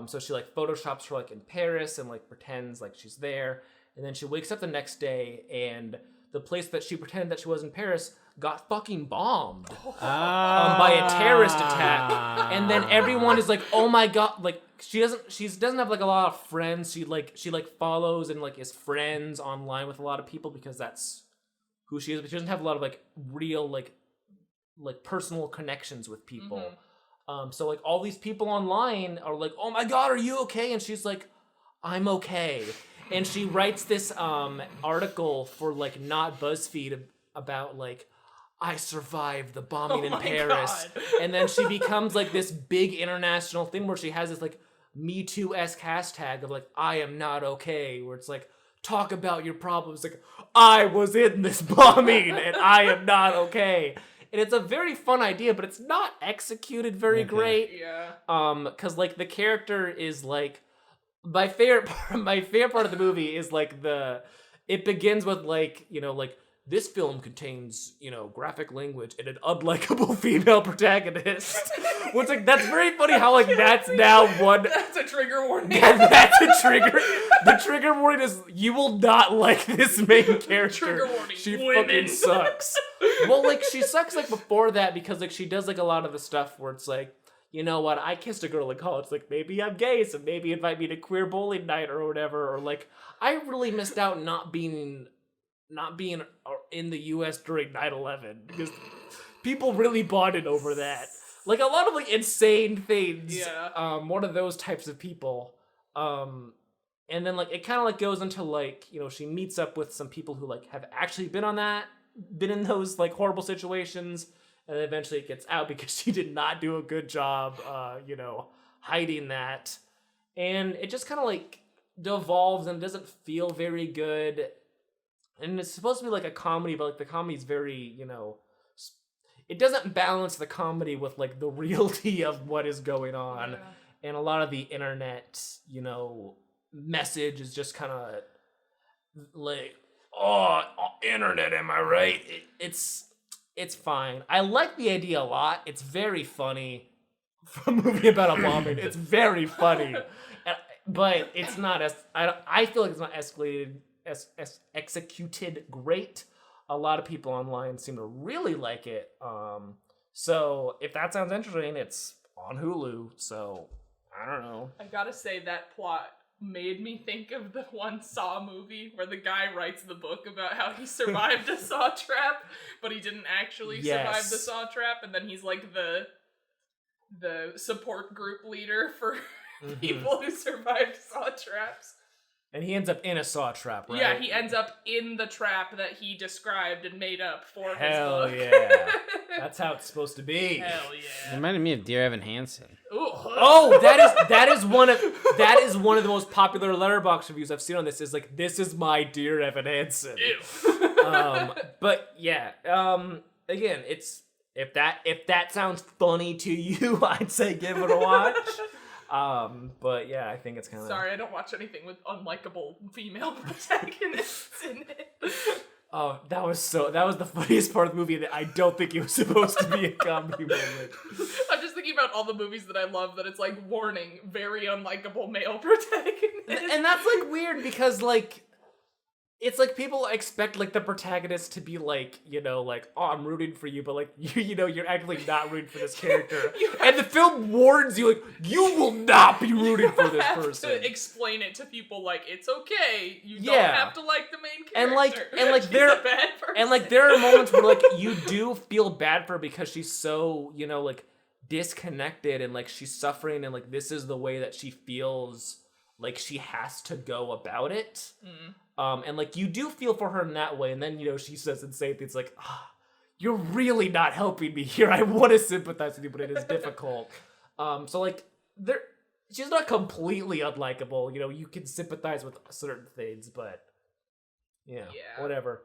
So she like photoshops her like in Paris and like pretends like she's there. And then she wakes up the next day and the place that she pretended that she was in Paris got fucking bombed by a terrorist attack. And then everyone is like, oh my God, like she doesn't have like a lot of friends. She follows and like is friends online with a lot of people because that's who she is, but she doesn't have a lot of like real like personal connections with people. Mm-hmm. So like all these people online are like, oh my God, are you okay? And she's like, I'm okay. And she writes this article for like not BuzzFeed about like, I survived the bombing in Paris. God. And then she becomes like this big international thing where she has this like Me Too-esque hashtag of like, I am not okay. Where it's like, talk about your problems. Like, I was in this bombing and I am not okay. And it's a very fun idea, but it's not executed very great. Yeah. Cause like the character is like, my favorite part of the movie is like it begins with like, like, this film contains, graphic language and an unlikable female protagonist. Which, like, that's very funny how, like, that's now one... That's a trigger warning. That's a trigger. The trigger warning is, you will not like this main character. Trigger warning. She fucking sucks. Well, like, she sucks, like, before that because, like, she does, like, a lot of the stuff where it's like, you know what, I kissed a girl in college, like, maybe I'm gay, so maybe invite me to queer bowling night or whatever. Or, like, I really missed out not being in the U.S. during 9/11 because people really bonded over that. Like a lot of like insane things. Yeah. One of those types of people. And then like it kind of like goes into like she meets up with some people who like have actually been in those like horrible situations, and then eventually it gets out because she did not do a good job, hiding that, and it just kind of like devolves and doesn't feel very good. And it's supposed to be like a comedy, but like the comedy's very, it doesn't balance the comedy with like the reality of what is going on. Yeah. And a lot of the internet, message is just kind of like, oh, internet, am I right? It's fine. I like the idea a lot. It's very funny for a movie about a bombing. It's very funny, but it's not I feel like it's not executed great. A lot of people online seem to really like it. So if that sounds interesting, it's on Hulu. So I don't know. I gotta say that plot made me think of the one Saw movie where the guy writes the book about how he survived a saw trap, but he didn't actually survive the saw trap, and then he's like the support group leader for people who survived saw traps. And he ends up in a saw trap, right? Yeah, he ends up in the trap that he described and made up for his book. Hell yeah. That's how it's supposed to be. Hell yeah. It reminded me of Dear Evan Hansen. Ooh. Oh, that is one of the most popular Letterboxd reviews I've seen on this. Is like, this is my Dear Evan Hansen. Ew. But yeah, again, it's if that sounds funny to you, I'd say give it a watch. But yeah, I think it's kind of... Sorry, I don't watch anything with unlikable female protagonists in it. Oh, that was the funniest part of the movie, that I don't think it was supposed to be a comedy moment. I'm just thinking about all the movies that I love that it's like, warning, very unlikable male protagonist. And that's like weird because like, it's like people expect like the protagonist to be like, like, oh, I'm rooting for you, but like, you're actually not rooting for this character. And the film warns you, like, you will not be rooting for this person. To explain it to people like, it's okay. You don't have to like the main character. And like she's a bad person. And like there are moments where like you do feel bad for her because she's so, like disconnected and like she's suffering and like this is the way that she feels like she has to go about it. And like you do feel for her in that way, and then she says insane things like, "You're really not helping me here. I want to sympathize with you, but it is difficult." So like she's not completely unlikable. You can sympathize with certain things, but whatever.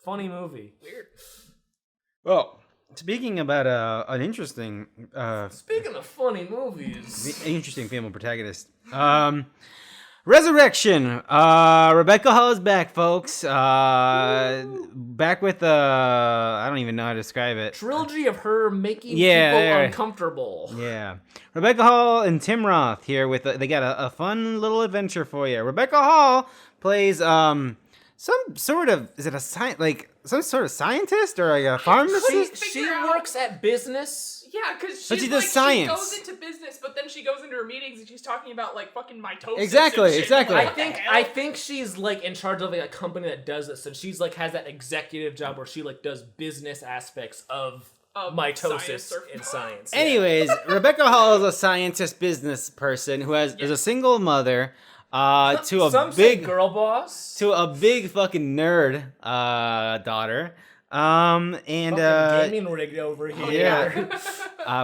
Funny movie. Weird. Well, speaking about an interesting... Speaking of funny movies... Interesting female protagonist. Resurrection. Rebecca Hall is back, folks. Back with I don't even know how to describe it. Trilogy of her making people uncomfortable. Yeah. Rebecca Hall and Tim Roth here with they got a fun little adventure for you. Rebecca Hall plays some sort of some sort of scientist or like a pharmacist. She works at business. Yeah, because she does science. She goes into business, but then she goes into her meetings and she's talking about like fucking mitosis. Exactly. I think she's like in charge of like a company that does this, and she's like has that executive job where she like does business aspects of mitosis in science. Anyways, Rebecca Hall is a scientist business person who is a single mother. To a big girl boss, to a big fucking nerd daughter. Gaming rigged over here.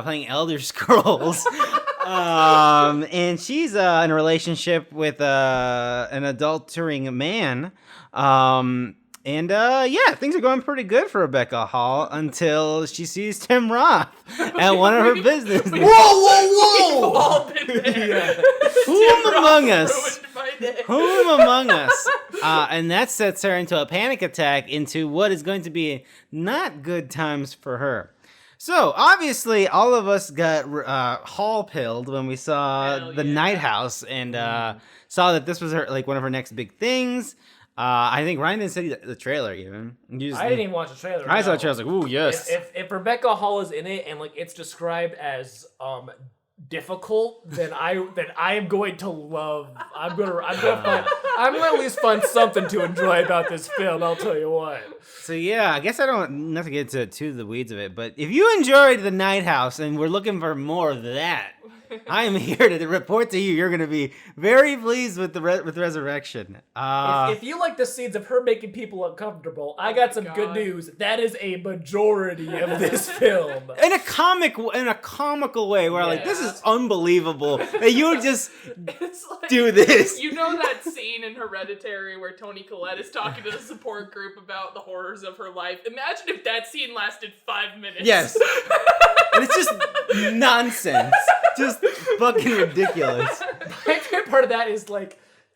Playing Elder Scrolls. And she's in a relationship with an adultering man. Things are going pretty good for Rebecca Hall until she sees Tim Roth at one of her businesses. Whoa! We've all been there. Whom among us? Whom among us? And that sets her into a panic attack into what is going to be not good times for her. So, obviously, all of us got Hall-pilled when we saw The Night House and saw that this was her one of her next big things. I think Ryan didn't see the trailer even. I didn't even watch the trailer. I saw the trailer. I was like, ooh, yes. If Rebecca Hall is in it and it's described as difficult, then I am going to love. I'm gonna at least find something to enjoy about this film. I'll tell you what. So yeah, I guess I don't not to get to the weeds of it, but if you enjoyed The Night House and we're looking for more of that, I am here to report to you. You're going to be very pleased with with Resurrection. If you like the scenes of her making people uncomfortable, I got some good news. That is a majority of this film. In a comical way, where this is unbelievable that you would just do this. You know that scene in Hereditary where Toni Collette is talking to the support group about the horrors of her life? Imagine if that scene lasted 5 minutes. Yes. And it's just nonsense. Just fucking ridiculous. My favorite part of that is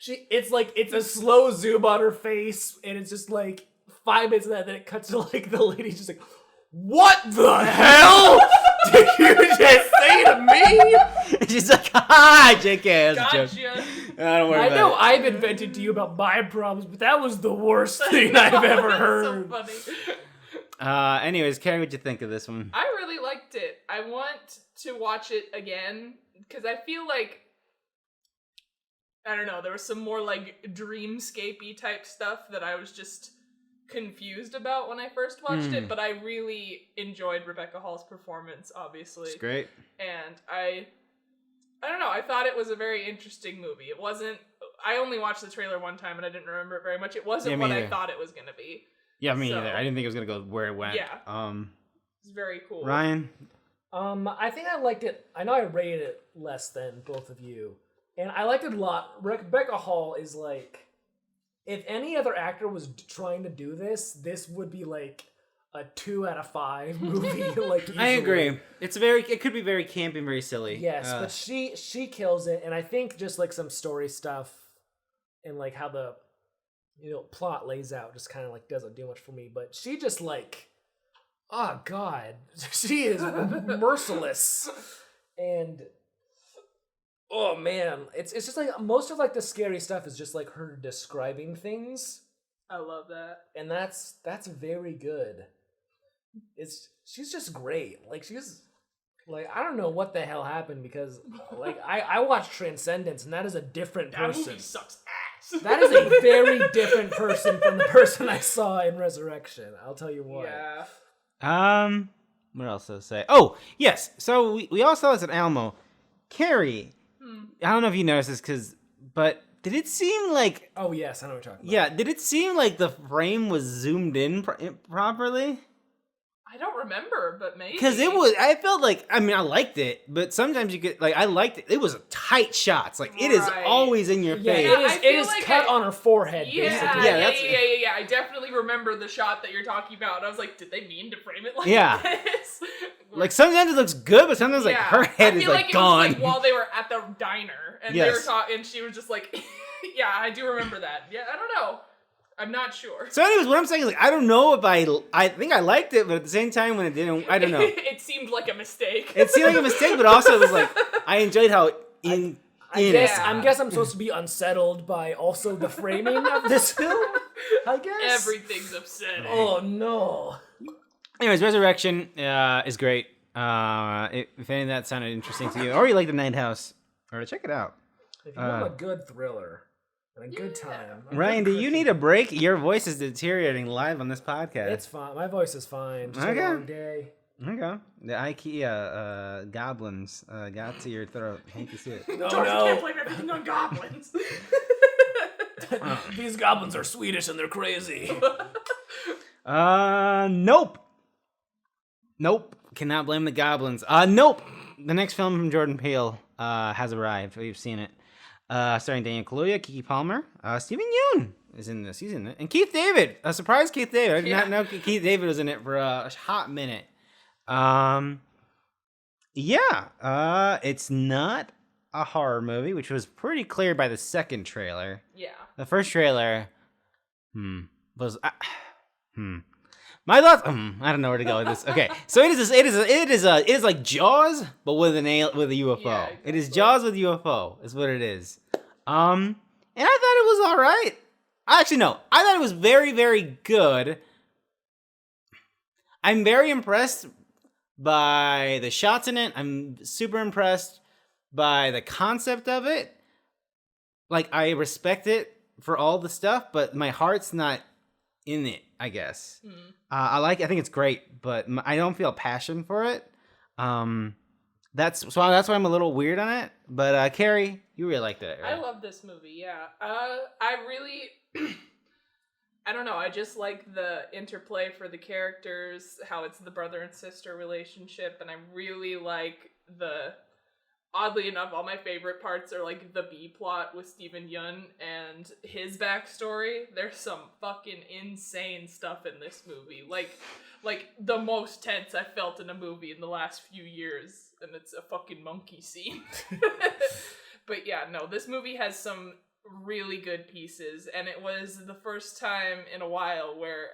it's a slow zoom on her face, and it's just 5 minutes of that, then it cuts to the lady just what the hell did you just say to me? And she's like, ha, JK, that's a joke. Don't worry about it. I know I've invented to you about my problems, but that was the worst thing I've ever heard. So funny. Anyways, Carrie, what'd you think of this one? I really liked it. I want to watch it again because I feel like, I don't know, there was some more dreamscapey type stuff that I was just confused about when I first watched it, but I really enjoyed Rebecca Hall's performance, obviously. It's great. And I don't know, I thought it was a very interesting movie. It wasn't, I only watched the trailer one time and I didn't remember it very much. It wasn't what I thought it was going to be. Yeah, me either. I didn't think it was going to go where it went. Yeah. It's very cool. Ryan? I think I liked it. I know I rated it less than both of you. And I liked it a lot. Rebecca Hall is if any other actor was trying to do this would be a 2 out of 5 movie. I agree. It could be very campy and very silly. Yes, but she kills it. And I think just some story stuff and how the plot lays out just kind of doesn't do much for me. But she just oh God, she is merciless. And oh man, it's just most of the scary stuff is just her describing things. I love that. And that's very good. She's just great. She's I don't know what the hell happened because I watched Transcendence and that is a different person. That movie sucks ass. That is a very different person from the person I saw in Resurrection. I'll tell you what. Yeah. What else did I say? Oh, yes. So we all saw this at Alamo. Carrie, I don't know if you noticed this because but did it seem like... Oh, yes, I know what you're talking about. Yeah, did it seem like the frame was zoomed in properly? I don't remember, but maybe. Because I felt like, I mean, I liked it, but sometimes you get, like, I liked it. It was tight shots. Like, it is always in your face. It is like cut on her forehead, basically. Yeah. I definitely remember the shot that you're talking about. I was like, did they mean to frame it like this? Like, sometimes it looks good, but sometimes, like, her head is, like, gone. It was, like, while they were at the diner, and they were talking, and she was just like, yeah, I do remember that. Yeah, I don't know. I'm not sure. So anyways, what I'm saying is, like, I don't know if I think I liked it, but at the same time when it didn't, I don't know. It seemed like a mistake. It seemed like a mistake, but also it was like, I enjoyed how I guess I'm supposed to be unsettled by also the framing of this film, I guess. Everything's upsetting. Oh, no. Anyways, Resurrection is great. If any of that sounded interesting to you, or you like The Night House, or check it out. If you want a good thriller... a good time. Ryan, do you need a break? Your voice is deteriorating live on this podcast. It's fine. My voice is fine. Just a long day. Okay. The IKEA goblins got to your throat. I hate to see it. George, you can't blame everything on goblins. These goblins are Swedish and they're crazy. Nope. Cannot blame the goblins. Nope. The next film from Jordan Peele has arrived. We've seen it. Starring Daniel Kaluuya, Keke Palmer, Steven Yeun is in this. He's in it, and Keith David. A surprise, Keith David. I did not know Keith David was in it for a hot minute. It's not a horror movie, which was pretty clear by the second trailer. Yeah. The first trailer, was my thoughts. I don't know where to go with this. Okay, so it is like Jaws, but with a UFO. Yeah, exactly. It is Jaws with UFO, is what it is. And I thought it was all right. Actually, no, I thought it was very, very good. I'm very impressed by the shots in it. I'm super impressed by the concept of it. Like, I respect it for all the stuff, but my heart's not in it, I guess. I think it's great, but I don't feel passion for it. That's why I'm a little weird on it. But Carrie, you really liked it, right? I love this movie. Yeah. I really, I don't know. I just like the interplay for the characters, how it's the brother and sister relationship, and I really like the. Oddly enough, all my favorite parts are like the B plot with Steven Yeun and his backstory. There's some fucking insane stuff in this movie. Like the most tense I felt in a movie in the last few years, and it's a fucking monkey scene. But yeah, no, this movie has some really good pieces, and it was the first time in a while where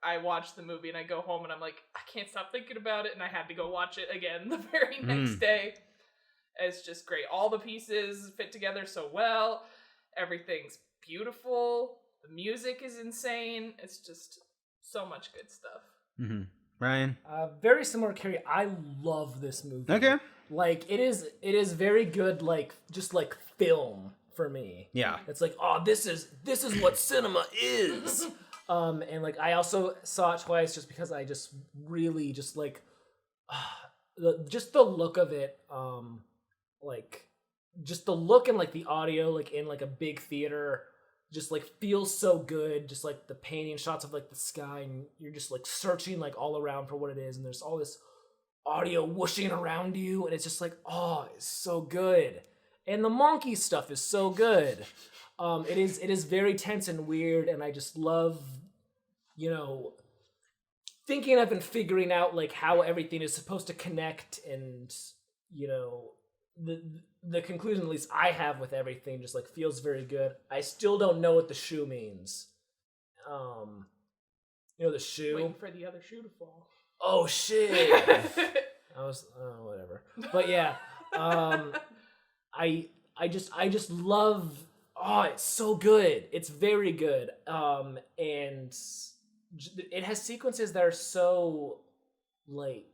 I watched the movie and I go home and I'm like, I can't stop thinking about it, and I had to go watch it again the very next day. It's just great. All the pieces fit together so well. Everything's beautiful. The music is insane. It's just so much good stuff. Mm-hmm. Ryan? Very similar to Carrie. I love this movie. Okay. Like, it is very good, like, just like film for me. Yeah. It's like, oh, this is what cinema is. And like, I also saw it twice just because I just really just like, just the look of it, like just the look and like the audio like in like a big theater just like feels so good. Just like the painting shots of like the sky, and you're just like searching like all around for what it is, and there's all this audio whooshing around you, and it's just like, oh, it's so good. And the monkey stuff is so good. It is very tense and weird, and I just love, you know, thinking of and figuring out like how everything is supposed to connect, and you know, the conclusion at least I have with everything just like feels very good. I still don't know what the shoe means. You know, the shoe. Waiting for the other shoe to fall. Oh shit. Whatever. But yeah, I just love. Oh, it's so good. It's very good. And it has sequences that are so like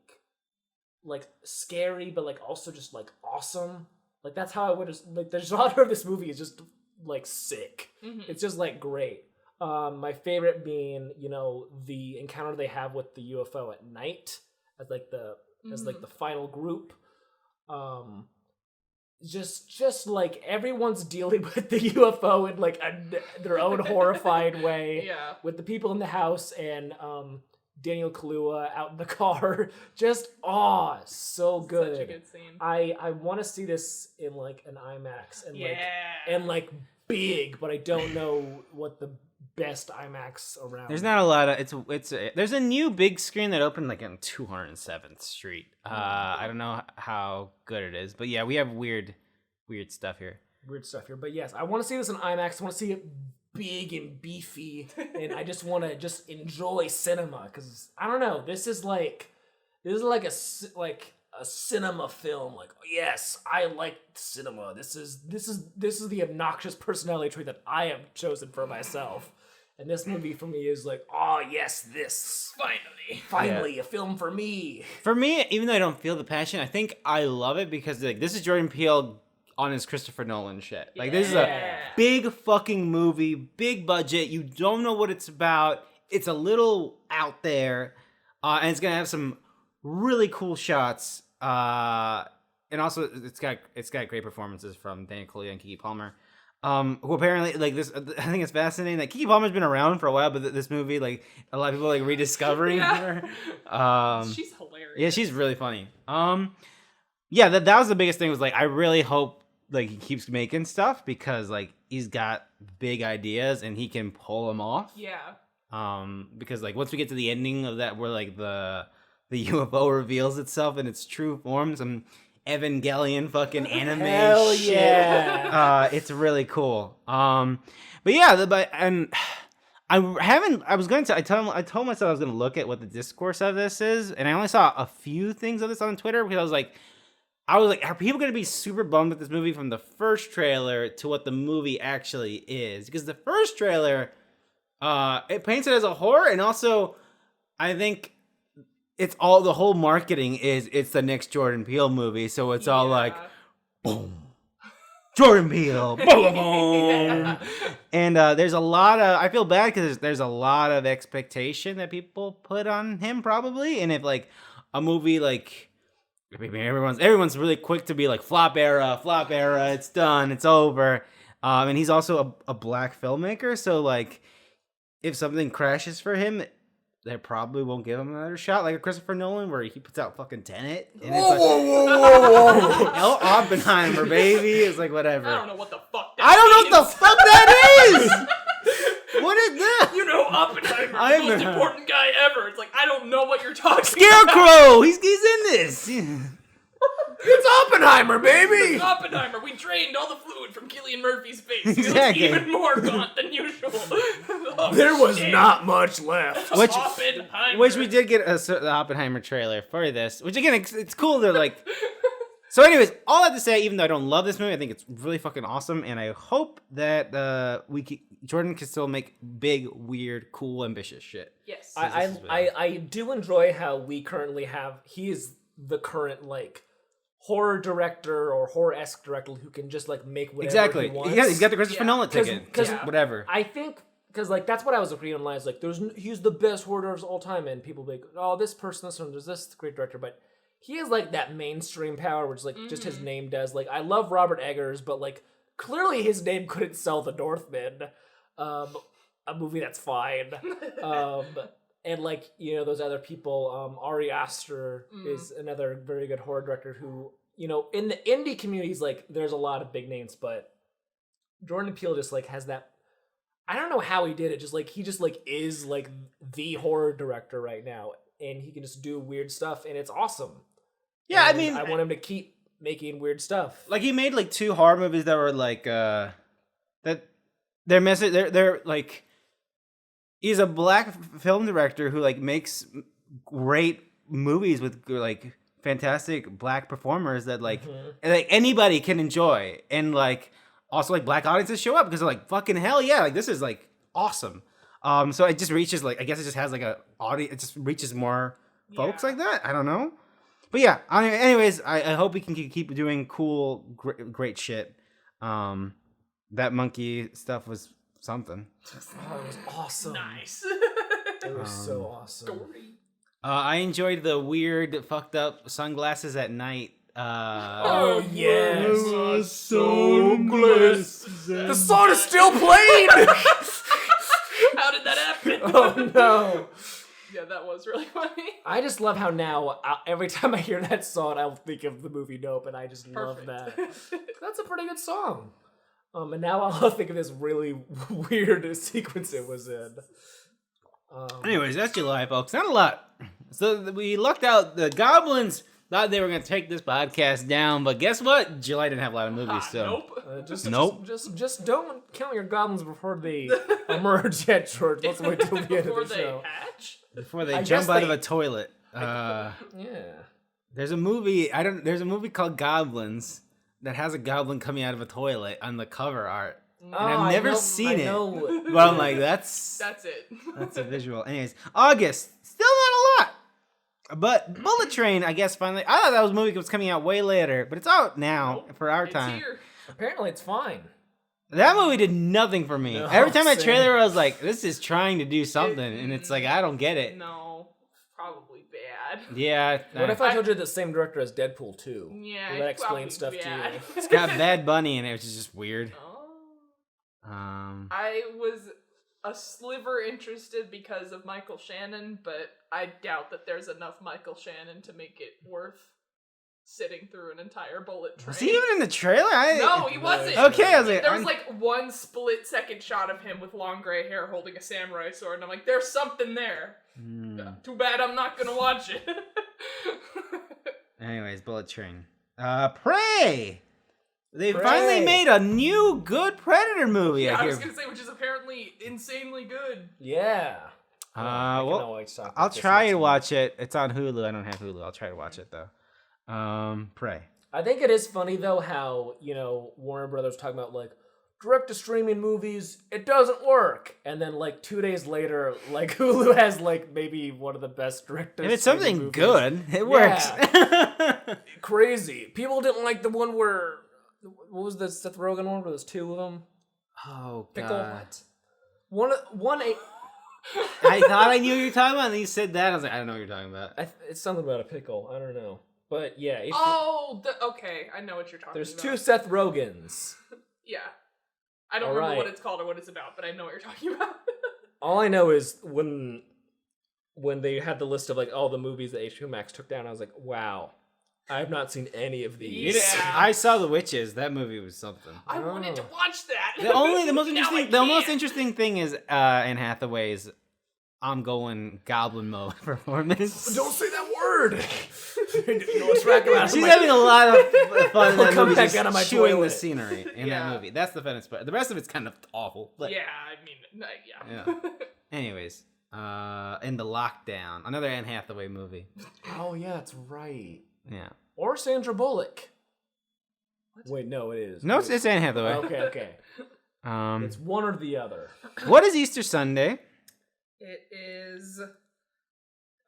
scary, but like also just like awesome. Like that's how I would like the genre of this movie is just like sick. Mm-hmm. It's just like great. My favorite being, you know, the encounter they have with the UFO at night as like the final group. just like everyone's dealing with the UFO in like their own horrified way. Yeah. With the people in the house and Daniel Kaluuya out in the car. Just so good. Such a good scene. I want to see this in like an IMAX and like big, but I don't know what the best IMAX around. There's not a lot of there's a new big screen that opened like on 207th Street. I don't know how good it is, but yeah, we have weird stuff here. But yes, I want to see this in IMAX. I want to see it big and beefy, and I just want to enjoy cinema because I don't know. This is like a cinema film. Like, yes, I like cinema. This is the obnoxious personality trait that I have chosen for myself. And this movie for me is like, oh yes, this finally a film for me. For me, even though I don't feel the passion, I think I love it because like this is Jordan Peele on his Christopher Nolan shit. Like this is a big fucking movie, big budget. You don't know what it's about. It's a little out there, and it's gonna have some really cool shots. And also it's got great performances from Daniel Kaluuya and Keke Palmer. Who apparently like this. I think it's fascinating. Like Keke Palmer's been around for a while, but this movie, like a lot of people like rediscovering her. She's hilarious. Yeah, she's really funny. Yeah, that was the biggest thing. Was like I really hope like he keeps making stuff because like he's got big ideas and he can pull them off. Yeah. Because like once we get to the ending of that, where like the UFO reveals itself in its true form, some Evangelion fucking anime Hell shit. Yeah. It's really cool. But yeah, I told myself I was gonna look at what the discourse of this is, and I only saw a few things of this on Twitter because I was like, are people gonna be super bummed at this movie from the first trailer to what the movie actually is? Because the first trailer, it paints it as a horror, and also I think it's all the whole marketing is it's the next Jordan Peele movie, so it's all like, boom, Jordan Peele, boom, boom, boom. And there's a lot of, I feel bad because there's a lot of expectation that people put on him probably, and if like a movie like, I mean, everyone's really quick to be like flop era, it's done, it's over, and he's also a black filmmaker, so like if something crashes for him, they probably won't give him another shot, like a Christopher Nolan, where he puts out fucking Tenet, and it's like, whoa. Oppenheimer, baby. It's like whatever. I don't know what the fuck that I don't know what the fuck that is. What is that? You know, Oppenheimer, the most important guy ever. It's like I don't know what you're talking Scarecrow. about. He's in this. It's Oppenheimer, baby! It's Oppenheimer. We drained all the fluid from Cillian Murphy's face. Exactly. He looks even more gaunt than usual. There was not much left. Which we did get the Oppenheimer trailer for this. Which again, it's cool to like. So, anyways, all I have to say, even though I don't love this movie, I think it's really fucking awesome, and I hope that Jordan can still make big, weird, cool, ambitious shit. Yes. I do enjoy how we currently have. He is the current like horror director or horror-esque director who can just like make whatever he wants. Yeah, he's got the Christopher Nolan ticket. Because whatever. I think because like that's what I was agreeing on. Is like he's the best horror director of all time, and people be like, oh, this person, there's this great director, but he has like that mainstream power, which like just his name does. Like I love Robert Eggers, but like clearly his name couldn't sell The Northman, a movie that's fine. And like, you know, those other people, Ari Aster is another very good horror director who, you know, in the indie communities, like there's a lot of big names, but Jordan Peele just like has that, I don't know how he did it. Just like, he just like is like the horror director right now, and he can just do weird stuff, and it's awesome. Yeah. And I mean, I want him to keep making weird stuff. Like he made like 2 horror movies that were like, that their message, they're like, he's a black film director who like makes great movies with like fantastic black performers that like anybody can enjoy, and like also like black audiences show up because they're like fucking hell yeah, like this is like awesome. So it just reaches like, I guess it just has like a audience, it just reaches more folks like that. I don't know, but yeah. Anyways, I hope we can keep doing cool, great shit. That monkey stuff was something. Oh, it was awesome. Nice. It was so awesome. Story. I enjoyed the weird, fucked up sunglasses at night Oh yes, so blessed. The song is still playing. How did that happen? Oh no. Yeah, that was really funny. I just love how now every time I hear that song, I'll think of the movie Nope, and I just love that. That's a pretty good song. And now I'll think of this really weird sequence it was in. Anyways, that's July, folks. Not a lot. So we lucked out. The Goblins thought they were going to take this podcast down, but guess what? July didn't have a lot of movies, so... Nope. Just don't count your goblins before they emerge yet, George. Let's wait till the end of the show. Before they jump out of a toilet. Yeah. There's a movie. There's a movie called Goblins that has a goblin coming out of a toilet on the cover art. And I've never seen it. But I'm like, that's it. That's a visual. Anyways, August. Still not a lot. But Bullet Train, I guess, finally. I thought that was a movie that was coming out way later, but it's out now for our time. Here. Apparently, it's fine. That movie did nothing for me. Every time I trailer, I was like, this is trying to do something. And it's like, I don't get it. No. Probably bad. Yeah. What if I told you the same director as Deadpool 2? Yeah. Will that explain stuff to you? It's got Bad Bunny in it, which is just weird. I was a sliver interested because of Michael Shannon, but I doubt that there's enough Michael Shannon to make it worth sitting through an entire Bullet Train. Was he even in the trailer? No, he wasn't. Okay, I was like... There was like one split-second shot of him with long gray hair holding a samurai sword, and I'm like, there's something there. Too bad I'm not gonna watch it. Anyways, Bullet Train. Prey! They finally made a new good Predator movie. Yeah, I was gonna say, which is apparently insanely good. Yeah. Well, I'll try to watch it. It's on Hulu. I don't have Hulu. I'll try to watch it though. Prey. I think it is funny though how, Warner Brothers talking about like direct to streaming movies, it doesn't work. And then like 2 days later, like Hulu has like maybe one of the best direct to streaming movies. If it's something good, it works. Crazy. People didn't like the one where, what was the Seth Rogen one where there's two of them? Oh, Pickle. God. One. I thought I knew what you were talking about, and then you said that. I was like, I don't know what you're talking about. It's something about a pickle. I don't know. But yeah. Okay. I know what you're talking about. There's two Seth Rogens. Yeah. I don't remember what it's called or what it's about, but I know what you're talking about. All I know is when they had the list of like all the movies that HBO Max took down, I was like, wow. I have not seen any of these. Yeah. I saw The Witches. That movie was something. I wanted to watch that. The most interesting thing is Anne Hathaway's ongoing goblin mode performance. Don't say that word. She's having a lot of fun in that movie, back out of my chewing toilet. the scenery in that movie. That's the funnest part. The rest of it's kind of awful. But yeah, I mean, yeah. Anyways, in The Lockdown, another Anne Hathaway movie. Oh yeah, that's right. Yeah. Or Sandra Bullock. Wait, no, it is. No, it's Anne Hathaway. Okay. It's one or the other. What is Easter Sunday? It is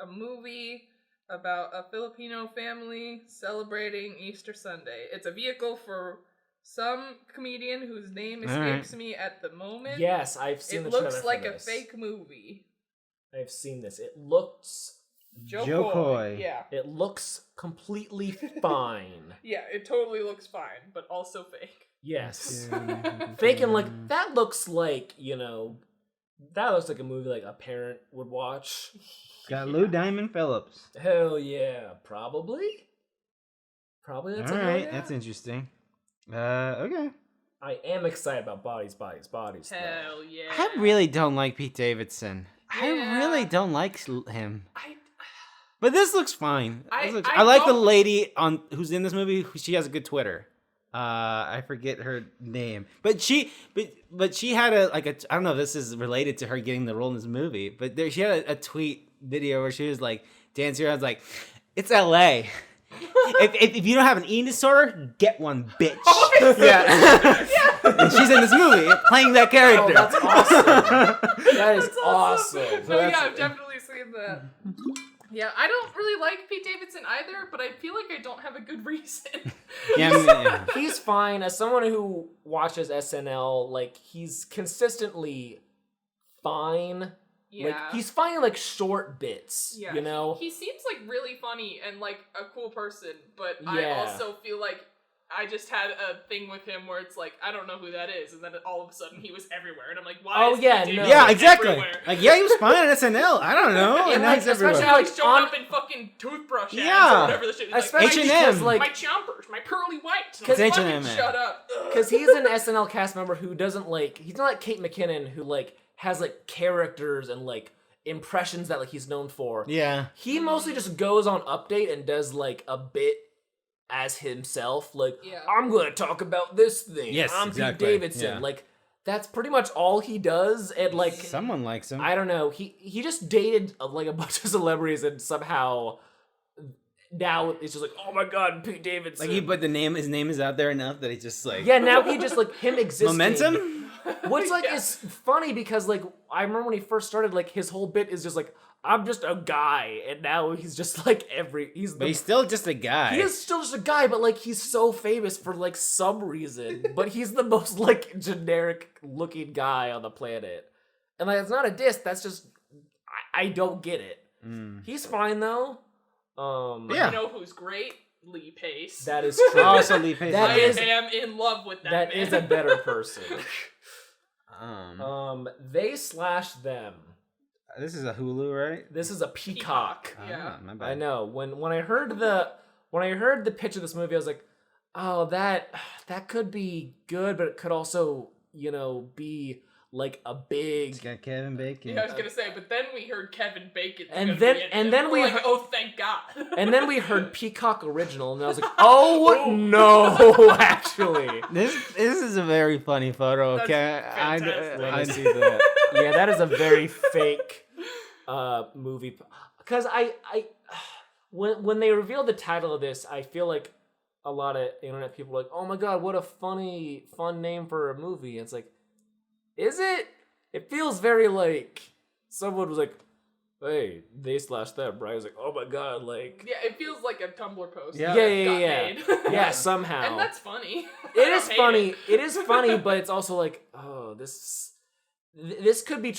a movie about a Filipino family celebrating Easter Sunday. It's a vehicle for some comedian whose name escapes me at the moment. Yes, I've seen the trailer for this. It looks like a fake movie. I've seen this. It looks... Joe Coy. Yeah. It looks completely fine. Yeah, it totally looks fine, but also fake. Yes. Fake and like, that looks like, that looks like a movie like a parent would watch. Got Lou Diamond Phillips. Hell yeah. Probably that's all right. That's interesting. Okay. I am excited about Bodies. Hell yeah. I really don't like Pete Davidson. Yeah. I really don't like him. But this looks fine. I like the lady who's in this movie. She has a good Twitter. I forget her name, but she had I don't know if this is related to her getting the role in this movie, but she had a tweet video where she was like dancing around, like, it's LA. if you don't have an eating disorder, get one, bitch. Yeah. And she's in this movie playing that character. Oh, that's awesome. That is awesome. So yeah, I've definitely seen that. Yeah, I don't really like Pete Davidson either, but I feel like I don't have a good reason. Yeah. He's fine. As someone who watches SNL, like, he's consistently fine. Yeah. Like, he's finding, like, short bits, Yeah, you know? He seems, like, really funny and, like, a cool person, but Yeah. I also feel like I just had a thing with him where it's like, I don't know who that is, and then all of a sudden he was everywhere, and I'm like, why is he Yeah, exactly. everywhere? Like, yeah, he was fine on SNL. I don't know. Yeah, and now like, he's everywhere. Especially like showing up in fucking toothbrush ads or whatever the shit is. Especially like, because, like, my chompers, my pearly whites. It's Fucking H&M, shut up. Because he's an SNL cast member who doesn't, like, he's not like Kate McKinnon who, like, has, like, characters and, like, impressions that, like, he's known for. Yeah. He mostly just goes on Update and does, like, a bit as himself. Like, I'm going to talk about this thing. Yes, I'm exactly. Pete Davidson. Yeah. Like, that's pretty much all he does. And, like... Someone likes him. I don't know. He just dated, like, a bunch of celebrities and somehow... Now it's just like, oh my god, Pete Davidson. Like, but his name is out there enough that he's just like... Yeah, now he just, like, him existing. Momentum? Which, like, is funny because, like, I remember when he first started, like, his whole bit is just like, I'm just a guy, and now he's just, like, But he's still just a guy. He is still just a guy, but, like, he's so famous for, like, some reason. But he's the most, like, generic-looking guy on the planet. And, like, it's not a diss, that's just... I don't get it. He's fine, though. But you know who's great? Lee Pace. That is true. Also Lee Pace. I am in love with that man. That is a better person. They/them. This is a Hulu, right? This is a Peacock. Yeah. My bad. I know. When I heard the pitch of this movie, I was like, oh, that could be good, but it could also, you know, be like a big. It's got Kevin Bacon. Yeah, I was gonna say, but then we heard Kevin Bacon. And then we like, heard, oh, thank God. And then we heard Peacock original, and I was like, oh no, actually, this is a very funny photo. That's Okay, fantastic. I see that. Yeah, that is a very fake movie. Because when they revealed the title of this, I feel like a lot of internet people are like, oh my god, what a fun name for a movie. And it's like, is it? It feels very like someone was like, hey, they/them, right? I was like, oh my god, like... Yeah, it feels like a Tumblr post. Yeah. Yeah. Yeah, somehow. And that's funny. It is funny. It is funny, but it's also like, oh, this could be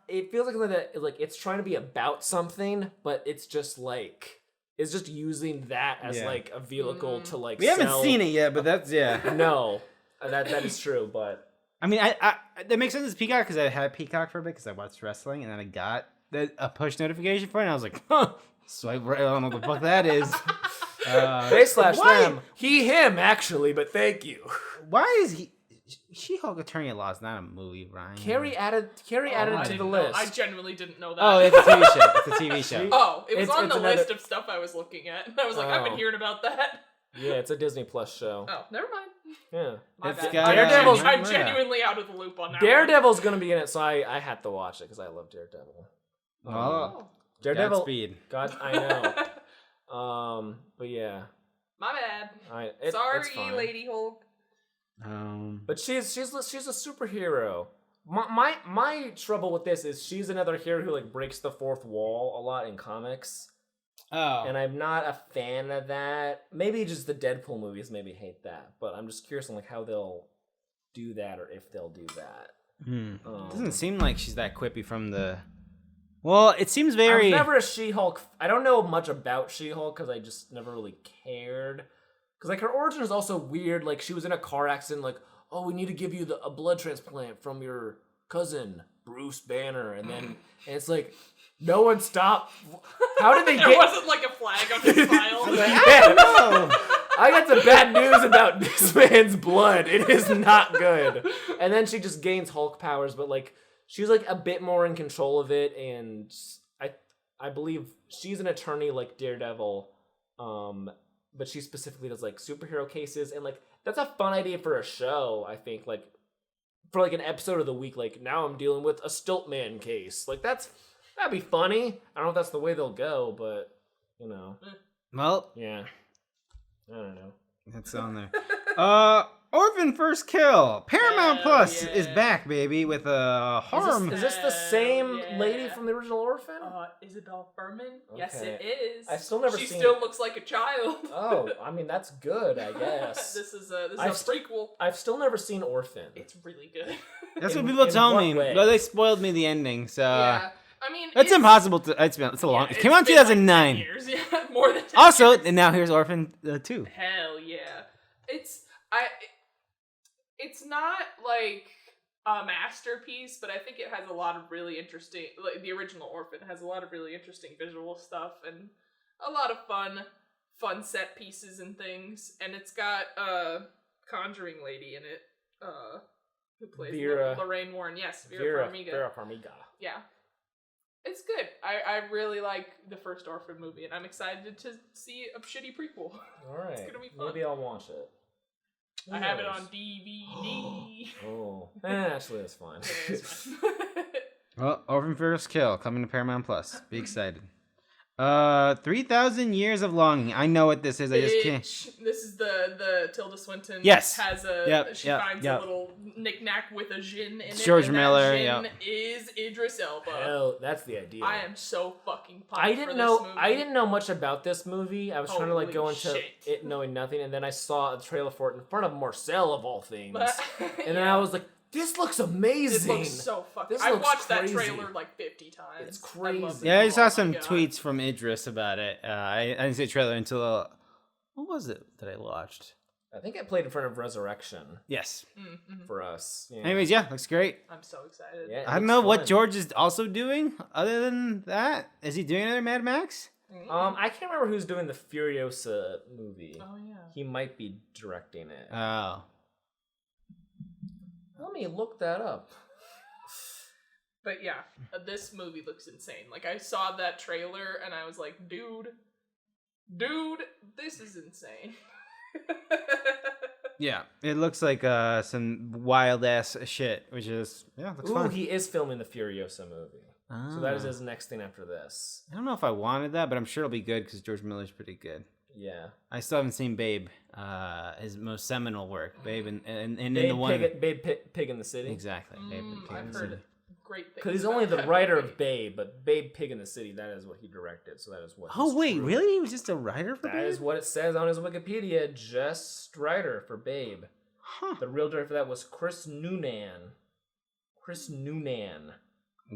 it feels like it's trying to be about something, but it's just like it's just using that as like a vehicle to like. We haven't seen it yet, but that's No, that is true, but I mean, I that makes sense as Peacock because I had Peacock for a bit because I watched wrestling and then I got a push notification for it and I was like, huh, swipe right. I don't know what the fuck that is. They/them. He, him, actually, but thank you. Why is he? She-Hulk Attorney at Law is not a movie, Ryan. Carrie added it to the list. I genuinely didn't know that. Oh, it's a TV show. It's a TV show. Oh, it was on the another... list of stuff I was looking at. And I was like, I've been hearing about that. Yeah, it's a Disney Plus show. Oh, never mind. Yeah. My It's bad. got, Daredevil's- I'm genuinely out of the loop on that. Daredevil's gonna be in it, so I had to watch it because I love Daredevil. Oh, Daredevil. Godspeed. God, I know. But yeah. My bad. It's Sorry, fine. Lady Hulk. But she's a superhero. My trouble with this is she's another hero who like breaks the fourth wall a lot in comics. Oh. And I'm not a fan of that. Maybe just the Deadpool movies maybe hate that, but I'm just curious on like how they'll do that or if they'll do that. Doesn't seem like she's that quippy from the. Well, it seems very. I'm never a She-Hulk. I don't know much about She-Hulk because I just never really cared. Because like her origin is also weird. Like she was in a car accident. Like, oh, we need to give you a blood transplant from your cousin Bruce Banner, and it's like. No one stopped. How did they There wasn't like a flag on his file. I got some bad news about this man's blood. It is not good. And then she just gains Hulk powers, but like she's like a bit more in control of it, and I believe she's an attorney like Daredevil, but she specifically does like superhero cases, and like that's a fun idea for a show. I think like for like an episode of the week, like now I'm dealing with a Stiltman case. Like that'd be funny. I don't know if that's the way they'll go, but you know. Well, yeah. I don't know. That's on there. Orphan First Kill. Paramount Plus is back, baby, with a horror. Is this the same lady from the original Orphan? Isabel Furman? Okay. Yes, it is. I've still never seen. She seen still it. looks like a child. Oh, I mean that's good, I guess. This is a prequel. I've still never seen Orphan. It's really good. That's what people tell me. way? But they spoiled me the ending, so. Yeah. I mean, it's impossible to. It's a long. It came out in 2009. Like 10 years, yeah, more than 10 Also, years. and now here's Orphan 2. Hell yeah! It's not like a masterpiece, but I think it has a lot of really interesting. Like the original Orphan has a lot of really interesting visual stuff and a lot of fun set pieces and things. And it's got Conjuring lady in it. Who plays Lorraine Warren? Yes, Vera Farmiga. Vera Farmiga. Yeah. It's good. I really like the first Orphan movie, and I'm excited to see a shitty prequel. All right. It's gonna be fun. Maybe I'll watch it. I have it on DVD. Oh. Actually, that's fine. Well, Orphan First Kill coming to Paramount Plus. Be excited. 3,000 Years of Longing. I know what this is. I just can't. This is the Tilda Swinton. Yes. Has a. She finds a little knick-knack with a Jin in it. George and Miller. That Jin is Idris Elba. Hell, that's the idea. I am so fucking pumped I didn't for know. this movie. I didn't know much about this movie. I was trying to like go into shit. it knowing nothing, and then I saw a trailer for it in front of Marcel of all things, and then I was like, "This looks amazing." It looks so fucking. This I looks watched crazy. that trailer like 50 times. It's crazy. Yeah, I saw some tweets from Idris about it. I didn't see a trailer until what was it that I watched? I think I played in front of Resurrection. Yes. For us. Yeah. Anyways, yeah, looks great. I'm so excited. Yeah, I don't know what George is also doing other than that. Is he doing another Mad Max? I can't remember who's doing the Furiosa movie. Oh yeah. He might be directing it. Oh. Let me look that up. But yeah, this movie looks insane. Like I saw that trailer and I was like, dude, this is insane. Yeah, it looks like some wild ass shit, which is looks fun. He is filming the Furiosa movie. So that is his next thing after this. I don't know if I wanted that, but I'm sure it'll be good because George Miller's pretty good. Yeah. I still haven't seen Babe, his most seminal work, Babe, and Babe, in the one Pig in the City. Exactly. Babe and Pig in I've the heard City. great things. Because he's only the writer of Babe, but Babe Pig in the City, that is what he directed. So that is what. Oh wait, really? He was just a writer for Babe? That is what it says on his Wikipedia. Just writer for Babe. Huh. The real director for that was Chris Noonan.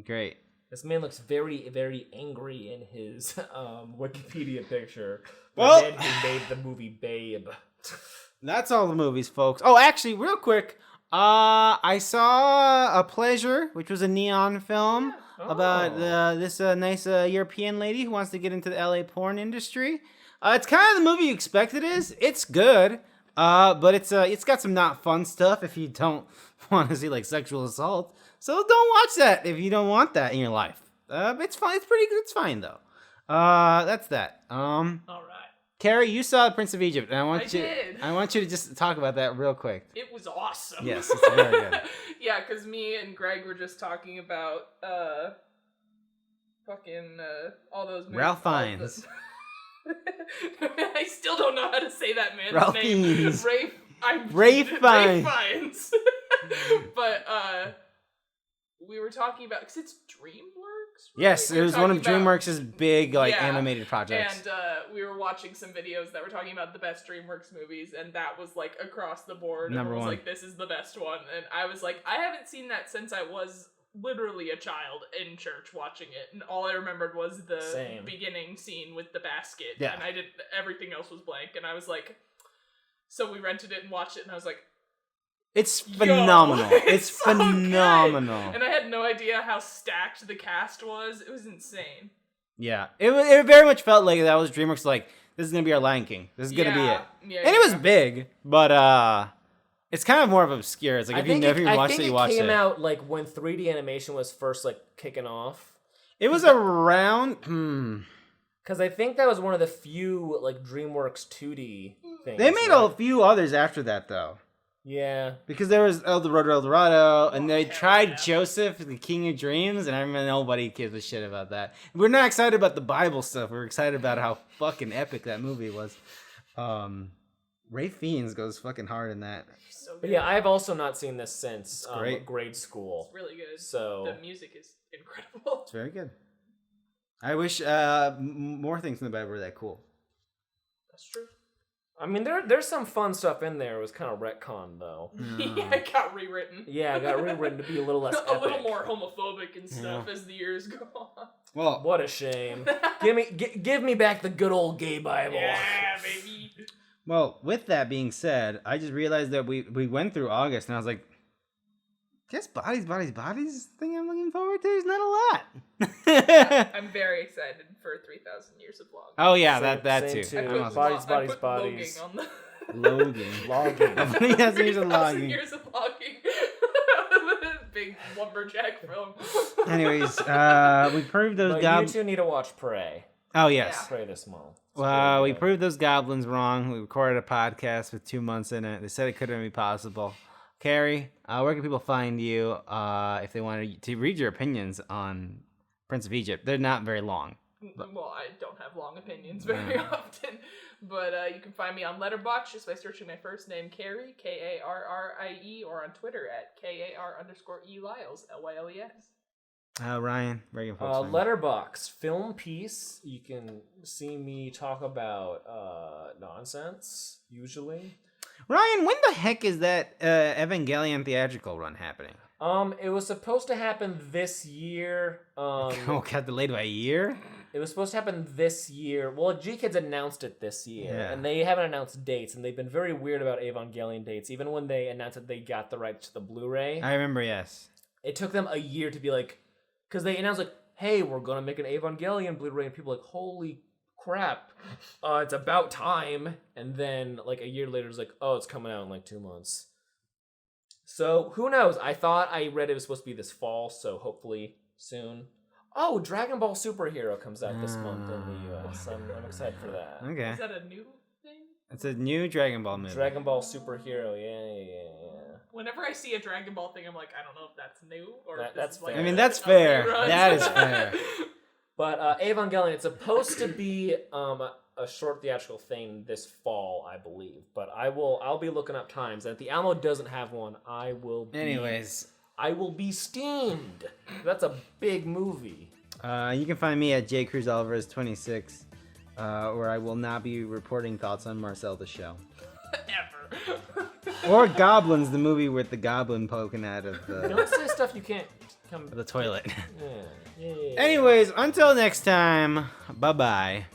Great. This man looks very, very angry in his Wikipedia picture. Well, the man who made the movie Babe. That's all the movies, folks. Oh, actually, real quick, I saw A Pleasure, which was a neon film about this nice European lady who wants to get into the LA porn industry. It's kind of the movie you expect it is. It's good, but it's got some not fun stuff if you don't want to see like sexual assault. So don't watch that if you don't want that in your life. It's fine. It's pretty good. It's fine though. That's that. All right. Carrie, you saw Prince of Egypt, and I did. I want you to just talk about that real quick. It was awesome. Yes, it's very good. Yeah, because me and Greg were just talking about all those movies. Ralph Fiennes. I still don't know how to say that man's Ralph name. Fiennes. Ray Fiennes. Fiennes. But we were talking about, because it's DreamWorks, right? Yes, it was one of DreamWorks' big animated projects. And we were watching some videos that were talking about the best DreamWorks movies, and that was like across the board. Number one. Like, this is the best one. And I was like, I haven't seen that since I was literally a child in church watching it, and all I remembered was the beginning scene with the basket. Yeah. And everything else was blank, and I was like, so we rented it and watched it, and I was like, it's phenomenal. It's so phenomenal. good. And I had no idea how stacked the cast was. It was insane. Yeah, it very much felt like that was DreamWorks. Like, this is gonna be our Lion King. This is gonna be it. Yeah, and it was big, but it's kind of more of obscure. It's like if you never watched it, you watched it. It came out like when 3D animation was first like kicking off. It was around. Because I think that was one of the few like DreamWorks 2D things. They made a few others after that though. Yeah. Because there was El Dorado, and they tried Joseph, the King of Dreams, and I remember nobody gives a shit about that. We're not excited about the Bible stuff. We're excited about how fucking epic that movie was. Ray Fiennes goes fucking hard in that. So but yeah, I've also not seen this since grade school. It's really good. So the music is incredible. It's very good. I wish more things in the Bible were that cool. That's true. I mean, there's some fun stuff in there. It was kind of retconned, though. Yeah, it got rewritten. Yeah, it got rewritten to be a little less epic. A little more homophobic and stuff as the years go on. Well, what a shame. Give me back the good old gay Bible. Yeah, baby. Well, with that being said, I just realized that we went through August, and I was like, just bodies thing I'm looking forward to is not a lot. I'm very excited for 3,000 Years of Logging. Oh yeah, that too. Bodies. Logging. 3,000 Years of Logging. Years of Logging. Big lumberjack film. Anyways, we proved those goblins. You two need to watch Perea. Oh yes, Perea this month. Well, we proved those goblins wrong. We recorded a podcast with 2 months in it. They said it couldn't be possible. Carrie, where can people find you if they wanted to read your opinions on Prince of Egypt? They're not very long. Well, I don't have long opinions very often, but you can find me on Letterboxd just by searching my first name, Carrie, Karrie, or on Twitter at KAR_E_Lyles, LYLES. Ryan, where can folks find you? Letterboxd, film piece. You can see me talk about nonsense, usually. Ryan, when the heck is that Evangelion theatrical run happening? It was supposed to happen this year. Got delayed by a year? It was supposed to happen this year. Well, G-Kids announced it this year, and they haven't announced dates, and they've been very weird about Evangelion dates, even when they announced that they got the rights to the Blu-ray. I remember, yes. It took them a year to be like, because they announced like, hey, we're going to make an Evangelion Blu-ray, and people were like, holy crap, it's about time. And then like a year later, it's like, oh, it's coming out in like 2 months. So who knows? I thought I read it was supposed to be this fall, so hopefully soon. Oh, Dragon Ball Superhero comes out this month in the US. I'm excited for that. Okay. Is that a new thing? It's a new Dragon Ball movie. Dragon Ball Superhero, yeah. Whenever I see a Dragon Ball thing, I'm like, I don't know if that's new or if that's this is like fair. I mean, that's fair. That is fair. But Evangelion, it's supposed to be a short theatrical thing this fall, I believe. But I'll be looking up times, and if the Alamo doesn't have one, I will be steamed. That's a big movie. You can find me at jcruzalvarez26, where I will not be reporting thoughts on Marcel the Shell. Ever. Or Goblins, the movie with the goblin poking out of the... Don't say stuff you can't come... The toilet. Yeah. Anyways, until next time, bye-bye.